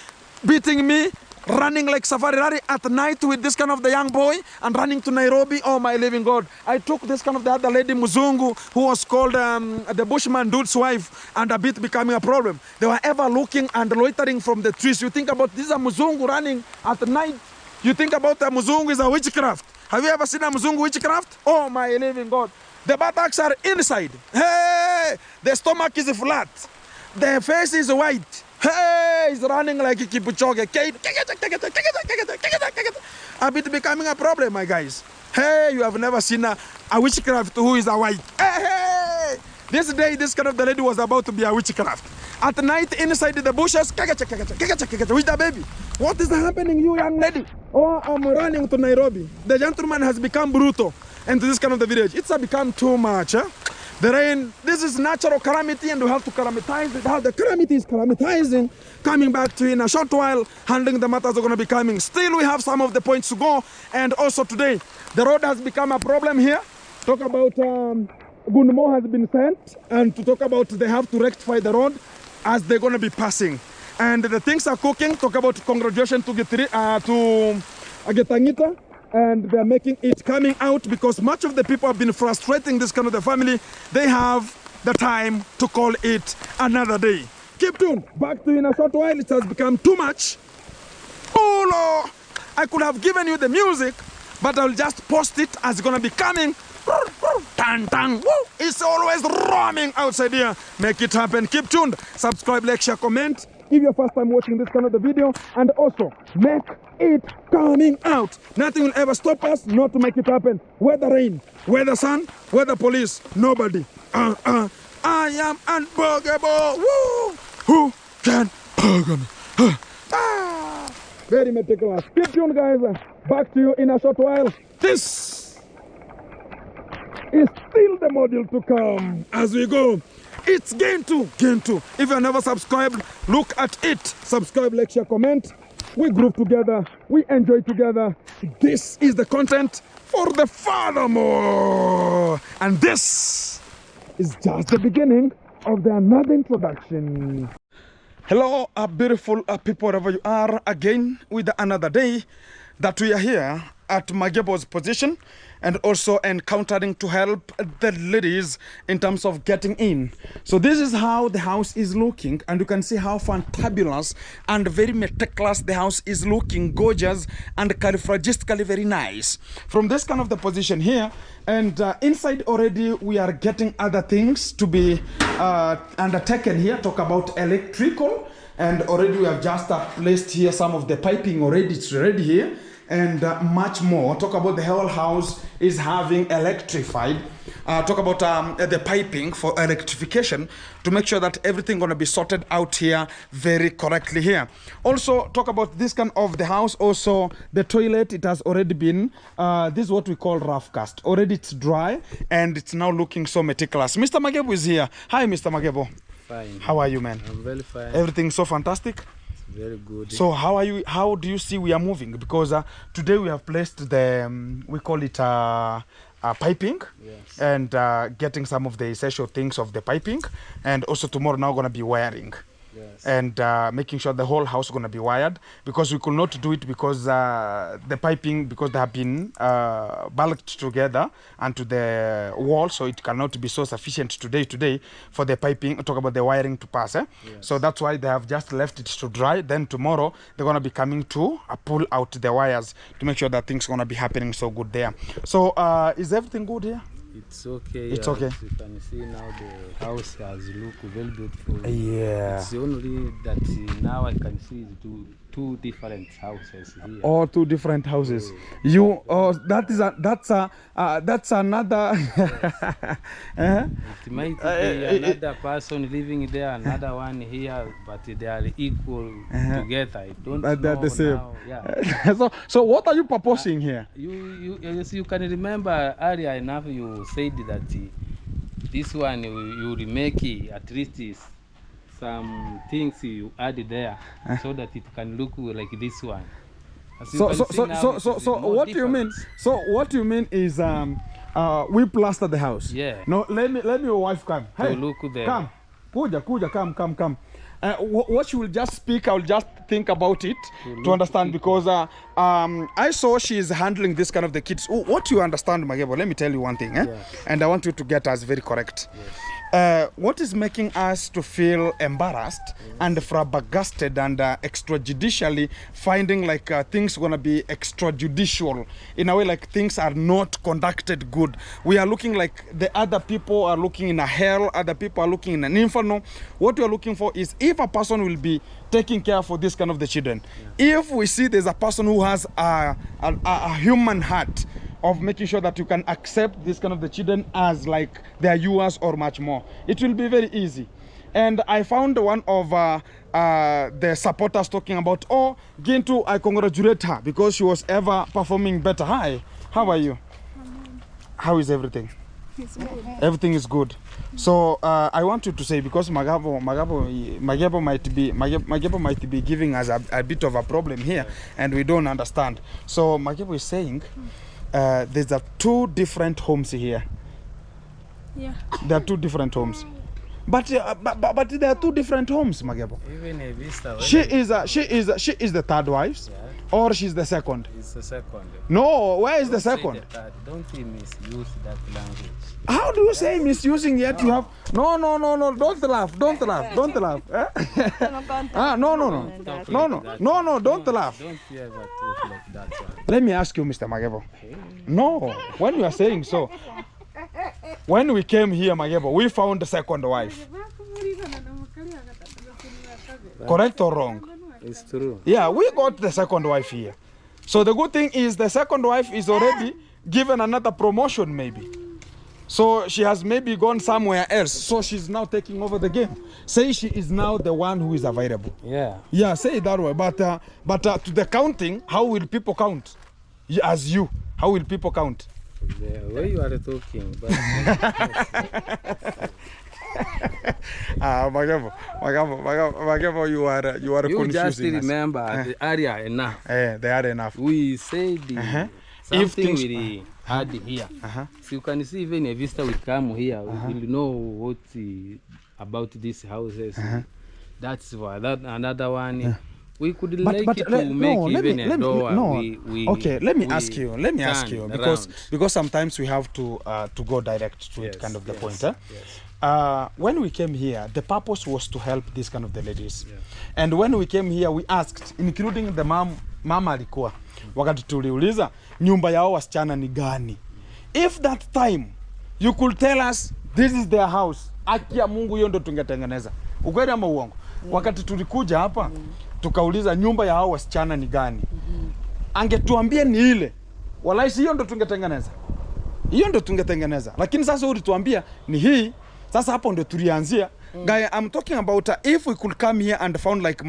beating me, running like safari rally at night with this kind of the young boy and running to Nairobi? Oh my living God. I took this kind of the other lady Muzungu who was called the Bushman dude's wife and a bit becoming a problem. They were ever looking and loitering from the trees. You think about this is a Muzungu running at night. You think about a Muzungu is a witchcraft. Have you ever seen a Muzungu witchcraft? Oh my living God. The buttocks are inside. Hey, the stomach is flat. The face is white. Hey, he's running like a Kipuchoge. A bit becoming a problem, my guys. Hey, you have never seen a witchcraft who is a white. Hey, this day, this kind of the lady was about to be a witchcraft. At night, inside the bushes, with the baby. What is happening, you young lady? Oh, I'm running to Nairobi. The gentleman has become brutal into this kind of the village. It's become too much. The rain, this is natural calamity and we have to calamitize it. How the calamity is calamitizing. Coming back to you in a short while, handling the matters are going to be coming. Still, we have some of the points to go. And also today, the road has become a problem here. Talk about Gunmo has been sent. And to talk about they have to rectify the road as they're going to be passing. And the things are cooking. Talk about congratulations to Getangita. And they're making it coming out because much of the people have been frustrating this kind of the family. They have the time to call it another day. Keep tuned. Back to you in a short while. It has become too much. Oh Lord, I could have given you the music, but I'll just post it as it's going to be coming. Tan, tan, woo. It's always roaming outside here. Make it happen. Keep tuned. Subscribe, like, share, comment. If you're first time watching this kind of the video, and also make it coming out. Nothing will ever stop us not to make it happen. Whether rain, whether sun, whether police, nobody. I am unbuggable. Woo! Who can bug me? Very meticulous. Keep tuned, guys. Back to you in a short while. This is still the module to come as we go. It's Gintu. Gintu. If you're never subscribed, look at it. Subscribe, like, share, comment. We group together. We enjoy together. This is the content for the furthermore. And this is just the beginning of the another introduction. Hello, beautiful people, wherever you are, again with another day that we are here at Magebo's position and also encountering to help the ladies in terms of getting in. So this is how the house is looking, and you can see how fantabulous and very meticulous the house is looking, gorgeous and califragistically very nice. From this kind of the position here, and inside already we are getting other things to be undertaken here. Talk about electrical, and already we have just placed here some of the piping already. It's ready here, and much more. Talk about the whole house is having electrified. Talk about the piping for electrification to make sure that everything gonna be sorted out here very correctly here. Also talk about this kind of the house. Also the toilet, it has already been this is what we call rough cast. Already it's dry and it's now looking so meticulous. Mr. Magebo is here. Hi, Mr. Magebo. Fine. How are you, man? I'm very fine. Everything so fantastic. Very good. So how are you? How do you see we are moving? Because today we have placed the we call it piping, Yes. and getting some of the essential things of the piping, and also tomorrow now gonna be wiring. Yes. And making sure the whole house is going to be wired, because we could not do it because the piping, because they have been bulked together onto the wall, so it cannot be so sufficient today for the piping. Talk about the wiring to pass. Yes. So that's why they have just left it to dry. Then tomorrow they're going to be coming to pull out the wires to make sure that things going to be happening so good there. So is everything good here? It's okay. It's okay. As you can see now, the house has looked very beautiful. Yeah. It's only that now I can see two different houses here. All two different houses. You that's another. It might be another person living there, another one here, but they are equal together. I don't know. They're the same. Now. Yeah. So what are you proposing here? You can remember earlier enough you said that this one you remake at least some things you add there so that it can look like this one. So what do you mean? So what you mean is we plaster the house. Yeah. No, let me your wife come. Hey, look there. Come. Kuja, come. What she will just speak, I will just think about it to understand, because I saw she is handling this kind of the kids. What you understand, Magebo, let me tell you one thing, Yes. And I want you to get us very correct. Yes. What is making us to feel embarrassed and flabbergasted and extrajudicially finding like things gonna be extrajudicial in a way, like things are not conducted good. We are looking like the other people are looking in a hell, other people are looking in an inferno. What we are looking for is if a person will be taking care for this kind of the children. Yeah. If we see there's a person who has a human heart of making sure that you can accept this kind of the children as like they are yours or much more, it will be very easy. And I found one of the supporters talking about, oh, Gintu, I congratulate her because she was ever performing better. Hi, how are you? How is everything? It's good. Everything is good. So I want you to say, because Magebo might be giving us a bit of a problem here, and we don't understand. So Magebo is saying there's two different homes here. Yeah. There are two different homes. But there are two different homes, Magebo. Even a vista. She is the third wife, or she's the second. It's the second. No, where is the Don't say second? the third. Don't misuse that language. How do you say misusing yet you have? No, don't laugh. Eh? Don't laugh. Don't ever talk like that one. Let me ask you, Mr. Magebo. No, when you are saying so, when we came here, Magebo, we found the second wife. Correct or wrong? It's true. Yeah, we got the second wife here. So the good thing is the second wife is already given another promotion maybe. So she has maybe gone somewhere else. So she's now taking over the game. Say she is now the one who is available. Yeah. Yeah, say it that way. But to the counting, how will people count? As you, how will people count? The way you are talking, but Magebo, you are you confusing just us. remember the area enough. They are enough. We said If something things- we had here. So you can see even a visitor will come here, we will know what about these houses. That's why that another one. Yeah. We could But- like but it let- to make no, let even me- a let me- door. no. We Okay, let me we ask you. Let me ask you turn because around. sometimes we have to go direct to it, kind of the yes, point. yes. When we came here, the purpose was to help these kind of the ladies. Yeah. And when we came here, we asked, including the mama alikuwa, wakati tuliuliza nyumba yao wasichana ni gani. If that time you could tell us this is their house, akia Mungu hiyo ndo tungetengeneza. Ukweli ama uongo? Wakati tulikuja hapa, tukauliza nyumba ya hao wasichana ni gani. Angetuambia ni ile. Wallahi hiyo ndo tungetengeneza. Hiyo ndo tungetengeneza. Lakini sasa ulituambia ni hii. Sasa hapo ndo tulianzia. Guy, I'm talking about if we could come here and found like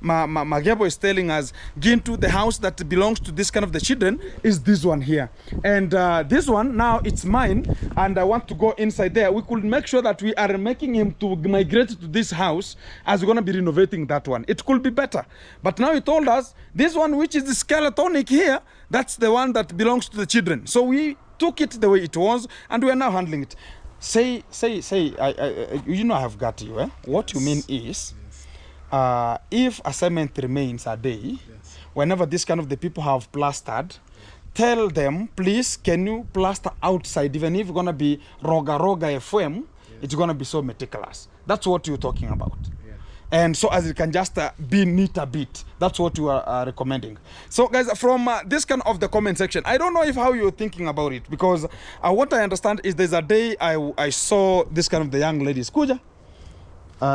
Magebo is telling us, Gintu, the house that belongs to this kind of the children is this one here. And this one, now it's mine, and I want to go inside there. We could make sure that we are making him to migrate to this house as we're going to be renovating that one. It could be better. But now he told us, this one which is the skeletonic here, that's the one that belongs to the children. So we took it the way it was, and we are now handling it. Say, you know I have got you, eh? What you mean is, if a cement remains a day, whenever this kind of the people have plastered, tell them, please, can you plaster outside, even if it's going to be roga FM, it's going to be so meticulous. That's what you're talking about. And so as it can just be neat a bit. That's what you are recommending. So guys, from this kind of the comment section, I don't know if how you're thinking about it, because what I understand is there's a day I saw this kind of the young ladies, Kuja.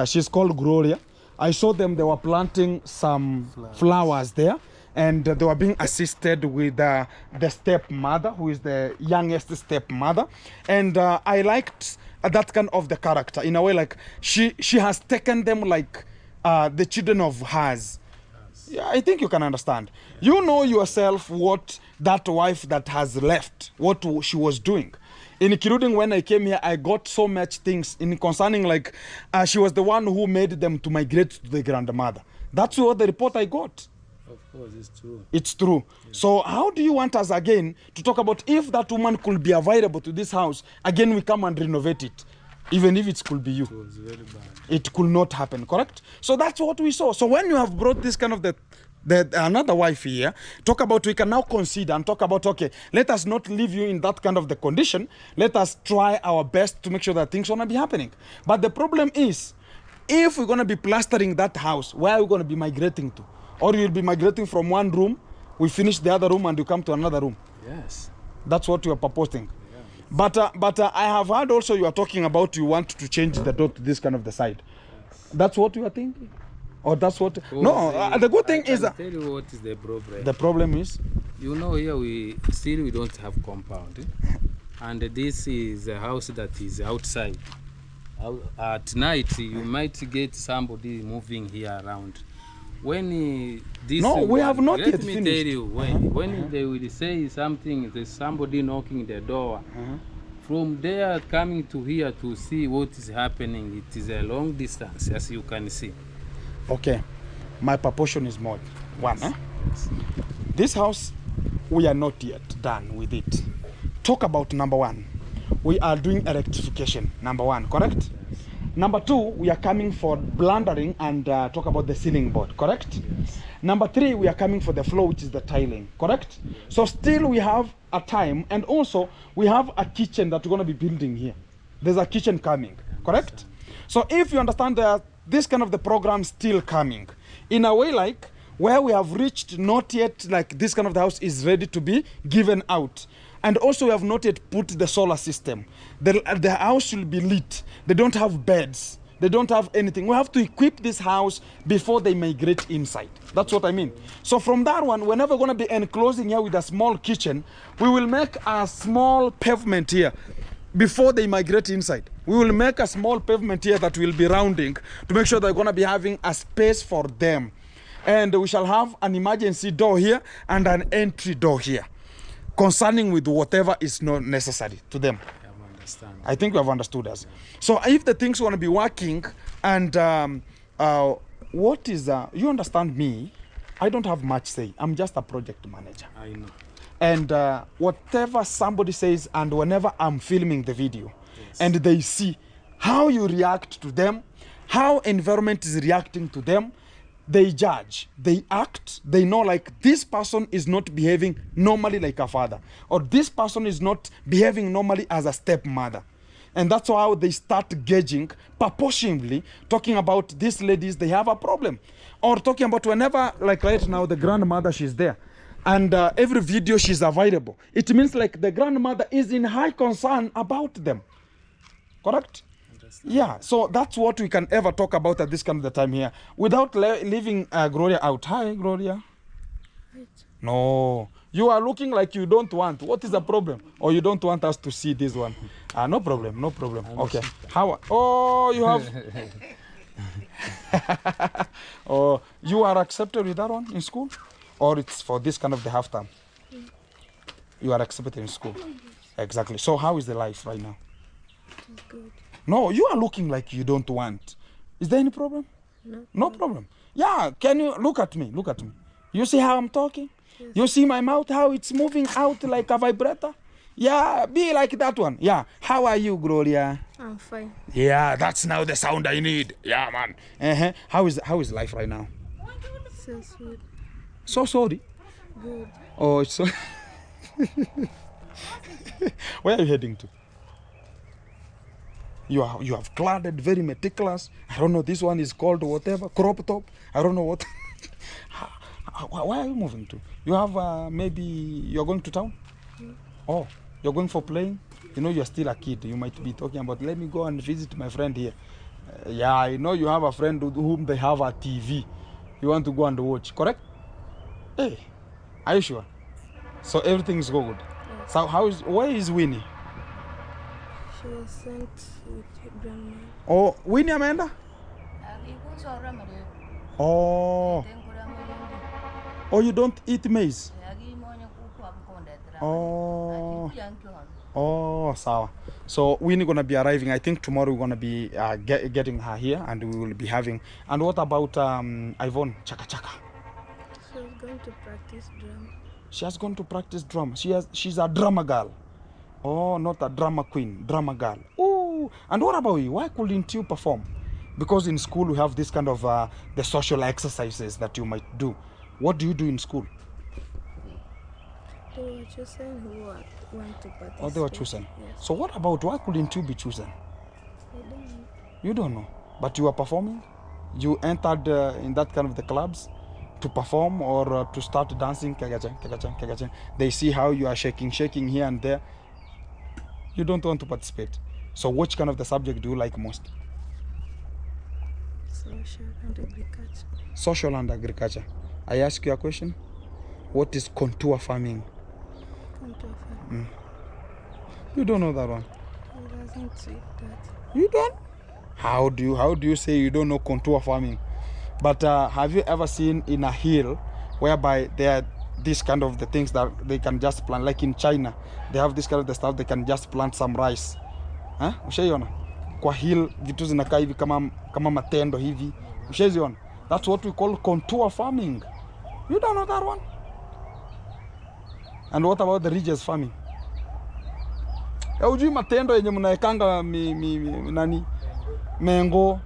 She's called Gloria. I saw them, they were planting some flowers there, and they were being assisted with the stepmother, who is the youngest stepmother. And I liked that kind of the character in a way, like she has taken them like the children of hers. Yeah, I think you can understand. You know yourself what that wife that has left, what she was doing. Including when I came here, I got so much things in concerning, like she was the one who made them to migrate to the grandmother. That's what the report I got. Of course, it's true. It's true. Yeah. So how do you want us again to talk about if that woman could be available to this house, again we come and renovate it, even if it could be you? It was very bad. It could not happen, correct? So that's what we saw. So when you have brought this kind of the another wife here, talk about, we can now consider and talk about, okay, let us not leave you in that kind of the condition. Let us try our best to make sure that things are going to be happening. But the problem is, if we're going to be plastering that house, where are we going to be migrating to? Or you'll be migrating from one room, we finish the other room and you come to another room. Yes. That's what you are proposing. Yeah. But I have heard also you are talking about you want to change the door to this kind of the side. Yes. That's what you are thinking? Or that's what... No, the good thing is... I'll tell you what is the problem. The problem is? You know, here we don't have compound. And this is a house that is outside. At night, you might get somebody moving here around. When this we have not yet let me finished. tell you, when they will say something, there's somebody knocking the door. From there coming to here to see what is happening, it is a long distance, as you can see. Okay, my proportion is more. One, this house, we are not yet done with it. Talk about number one. We are doing electrification, number one, correct? Yes. Number two, we are coming for blundering and talk about the ceiling board, correct? Yes. Number three, we are coming for the floor, which is the tiling, correct? Yes. So still we have a time, and also we have a kitchen that we're going to be building here. There's a kitchen coming, correct? So if you understand that this kind of the program still coming, in a way like where we have reached not yet like this kind of the house is ready to be given out. And also we have not yet put the solar system. The house should be lit. They don't have beds. They don't have anything. We have to equip this house before they migrate inside. That's what I mean. So from that one, whenever we're going to be enclosing here with a small kitchen, we will make a small pavement here before they migrate inside. We will make a small pavement here that will be rounding to make sure they're going to be having a space for them. And we shall have an emergency door here and an entry door here, concerning with whatever is not necessary to them. I think we have understood us. So if the things want to be working, and what is you understand me, I don't have much say. I'm just a project manager. I know. And whatever somebody says, and whenever I'm filming the video, and they see how you react to them, how environment is reacting to them. They judge, they act, they know like this person is not behaving normally like a father, or this person is not behaving normally as a stepmother. And that's how they start gauging, proportionally, talking about these ladies, they have a problem. Or talking about whenever, like right now, the grandmother, she's there. And every video she's available. It means like the grandmother is in high concern about them. Correct? Yeah, so that's what we can ever talk about at this kind of the time here. Without leaving Gloria out. Hi, Gloria. Right. No, you are looking like you don't want. What is the problem? Or you don't want us to see this one? No problem, no problem. Okay. How? Oh, you have. Oh, you are accepted with that one in school, or it's for this kind of the half term? You are accepted in school. Exactly. So how is the life right now? It's good. No, you are looking like you don't want. Is there any problem? No. No problem. Yeah, can you look at me? Look at me. You see how I'm talking? Yes. You see my mouth, how it's moving out like a vibrator? Yeah, be like that one. Yeah. How are you, Gloria? I'm fine. Yeah, that's now the sound I need. Yeah, man. How is life right now? So sweet. So sorry. Good. Oh, it's so. Where are you heading to? You have cladded, very meticulous. I don't know, this one is called whatever, crop top. I don't know what. Where are you moving to? You have maybe you're going to town? Oh, you're going for playing? You know, you're still a kid. You might be talking about, let me go and visit my friend here. Yeah, I know you have a friend with whom they have a TV. You want to go and watch, correct? Hey, are you sure? So everything is good. Yes. So where is Winnie? She was sent with your grandma. Oh, Winnie Amanda? Oh. Oh, you don't eat maize? Oh. Oh, sawa. So Winnie gonna be arriving. I think tomorrow we're gonna be getting her here, and we will be having. And what about Yvonne Chaka Chaka? She was going to practice drum. She has gone to practice drum. She's a drama girl. Oh, not a drama queen, drama girl. Oh, and what about you? Why couldn't you perform? Because in school we have this kind of the social exercises that you might do. What do you do in school? They were chosen who want to participate. Oh, they were chosen. Yes. So what about, why couldn't you be chosen? I don't know. You don't know, but you are performing? You entered in that kind of the clubs to perform or to start dancing? They see how you are shaking here and there. You don't want to participate. So which kind of the subject do you like most? Social and agriculture. Social and agriculture. I ask you a question. What is contour farming? Contour farming. You don't know that one. He doesn't say that. You don't? How do you say you don't know contour farming? But have you ever seen in a hill whereby there are this kind of the things that they can just plant, like in China, they have this kind of the stuff, they can just plant some rice. Ushaiona? Kwa hill vitu zinakaa hivi kama matendo hivi. Ushaiona? That's what we call contour farming. You don't know that one? And what about the ridges farming? Ujui matendo yenye mnaekanga nani? Mango.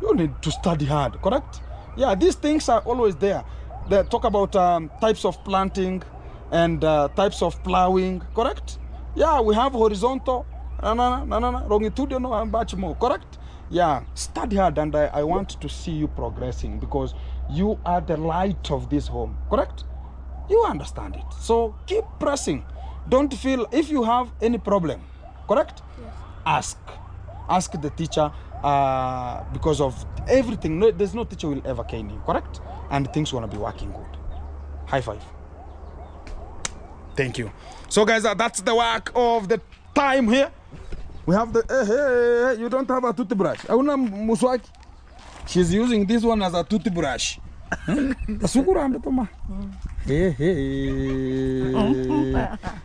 You need to study hard, correct? Yeah, these things are always there. They talk about types of planting and types of plowing, correct? Yeah, we have horizontal, longitudinal, and much more, correct? Yeah, study hard, and I want to see you progressing because you are the light of this home, correct? You understand it. So keep pressing. Don't feel, if you have any problem, correct? Yes. Ask the teacher because of everything. No, there's no teacher will ever cane you, correct? And things gonna be working good. High five. Thank you. So guys, that's the work of the time here. We have the, hey, you don't have a toothbrush. Auna muswaki. She's using this one as a toothbrush.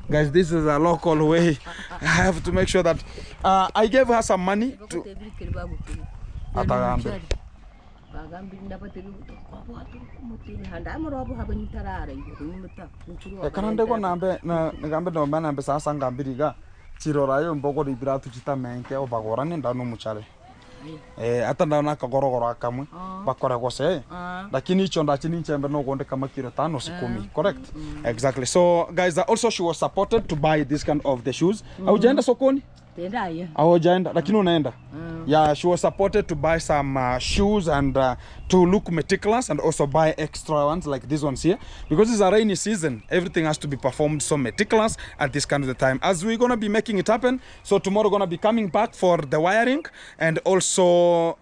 Guys, this is a local way. I have to make sure that I gave her some money to chirora yo mbogori biratu chita menke obagorani ndano muchare Hata ndaona kagorogoro akamwe bakoragwo se lakini icho ndachini nchembe no gonde kama kilo 5 10, correct? Exactly. So guys, also she was supported to buy this kind of the shoes. Haujaenda sokoni? Haujaenda lakini unaenda? Yeah, she was supported to buy some shoes and to look meticulous and also buy extra ones like these ones here, because it's a rainy season. Everything has to be performed so meticulous at this kind of the time. As we're gonna be making it happen, so tomorrow gonna be coming back for the wiring, and also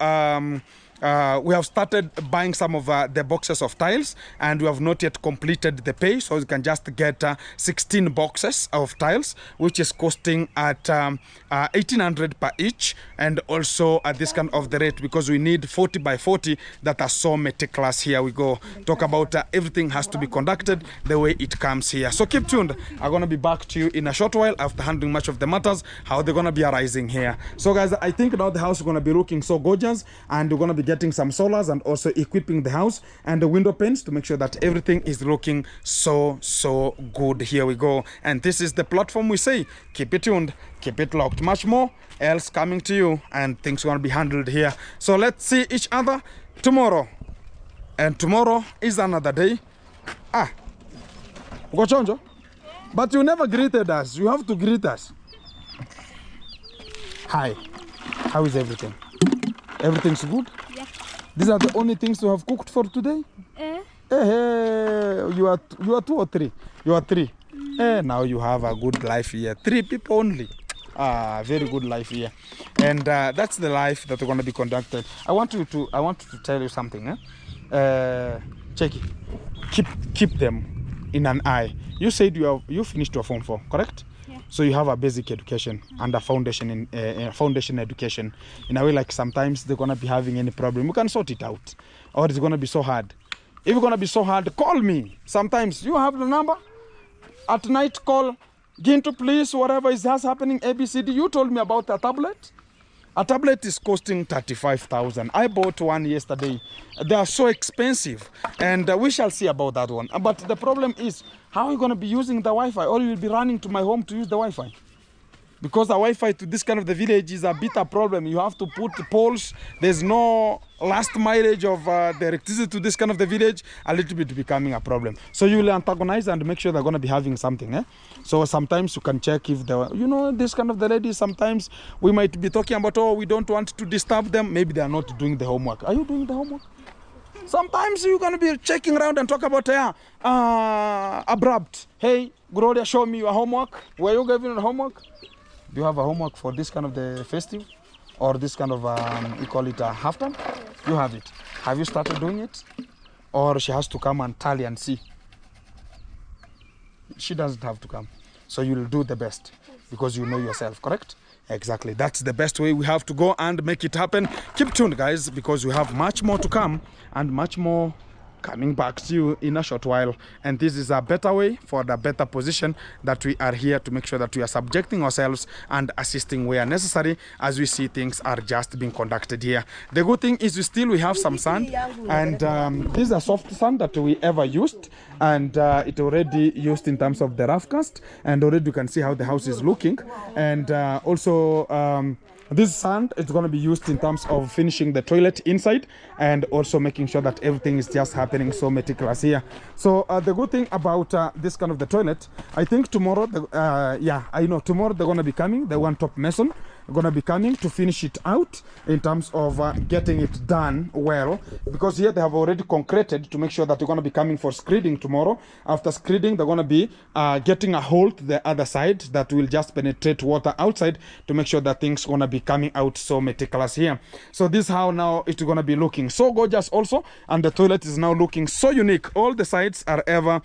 we have started buying some of the boxes of tiles, and we have not yet completed the pay, so you can just get 16 boxes of tiles, which is costing at 1800 per each, and also at this kind of the rate, because we need 40 by 40 that are so meticulous. Here we go, talk about everything has to be conducted the way it comes here. So keep tuned. I'm gonna be back to you in a short while after handling much of the matters, how they're gonna be arising here. So guys, I think now the house is gonna be looking so gorgeous, and we're gonna be getting some solars and also equipping the house and the window panes to make sure that everything is looking so good. Here we go, and this is the platform we say keep it tuned, keep it locked. Much more else coming to you, and things are gonna be handled here. So let's see each other tomorrow, and tomorrow is another day. Gochonjo, but you never greeted us. You have to greet us. Hi, how is everything? Everything's good? Yeah. These are the only things you have cooked for today? You are 2 or 3? You are 3. Now you have a good life here. 3 people only. Very good life here. And that's the life that we're going to be conducted. I want to tell you something. Check it. Keep them in an eye. You said you finished your Form 4, correct? So you have a basic education and a foundation in foundation education. In a way, like sometimes they're gonna be having any problem, we can sort it out. Or it's gonna be so hard. If it's gonna be so hard, call me. Sometimes you have the number. At night, call Gintu, please. Whatever is happening, ABCD. You told me about a tablet. A tablet is costing 35,000. I bought one yesterday. They are so expensive, and we shall see about that one. But the problem is, how are you going to be using the Wi-Fi, or you will be running to my home to use the Wi-Fi? Because the Wi-Fi to this kind of the village is a bit a problem. You have to put poles. There's no last mileage of the electricity to this kind of the village. A little bit becoming a problem. So you will antagonize and make sure they're going to be having something. So sometimes you can check if this kind of the ladies, sometimes we might be talking about, oh, we don't want to disturb them. Maybe they are not doing the homework. Are you doing the homework? Sometimes you're going to be checking around and talk about abrupt. Hey, Gloria, show me your homework. Were you giving the homework? Do you have a homework for this kind of the festive, or this kind of you call it a half-time? You have it. Have you started doing it, or she has to come and tally and see? She doesn't have to come, so you'll do the best because you know yourself, correct? Exactly. That's the best way we have to go and make it happen. Keep tuned, guys, because we have much more to come and much more coming back to you in a short while, and this is a better way for the better position that we are here to make sure that we are subjecting ourselves and assisting where necessary, as we see things are just being conducted here. The good thing is we have some sand, and this is a soft sand that we ever used, and it already used in terms of the rough cast, and already you can see how the house is looking, and also this sand is going to be used in terms of finishing the toilet inside, and also making sure that everything is just happening so meticulous here. So the good thing about this kind of the toilet, I think tomorrow, tomorrow they're going to be coming, the one top mason going to be coming to finish it out in terms of getting it done well, because here they have already concreted to make sure that they're going to be coming for screeding tomorrow. After screeding, they're going to be getting a hole to the other side that will just penetrate water outside to make sure that things going to be coming out so meticulous here. So this is how now it's going to be looking so gorgeous also, and the toilet is now looking so unique. All the sides are ever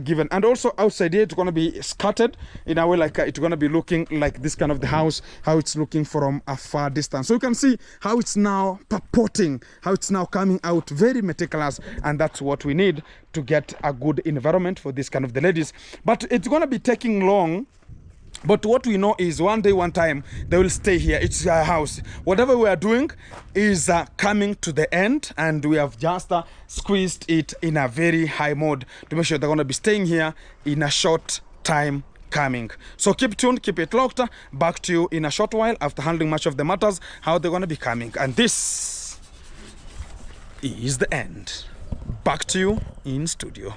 given, and also outside here it's going to be scattered in a way like it's going to be looking like this kind of the house, how it's looking from a far distance. So you can see how it's now purporting, how it's now coming out very meticulous, and that's what we need to get a good environment for this kind of the ladies. But it's going to be taking long. But what we know is one day, one time, they will stay here. It's our house. Whatever we are doing is coming to the end, and we have just squeezed it in a very high mode to make sure they're going to be staying here in a short time coming. So keep tuned, keep it locked. Back to you in a short while after handling much of the matters, how they're going to be coming. And this is the end. Back to you in studio.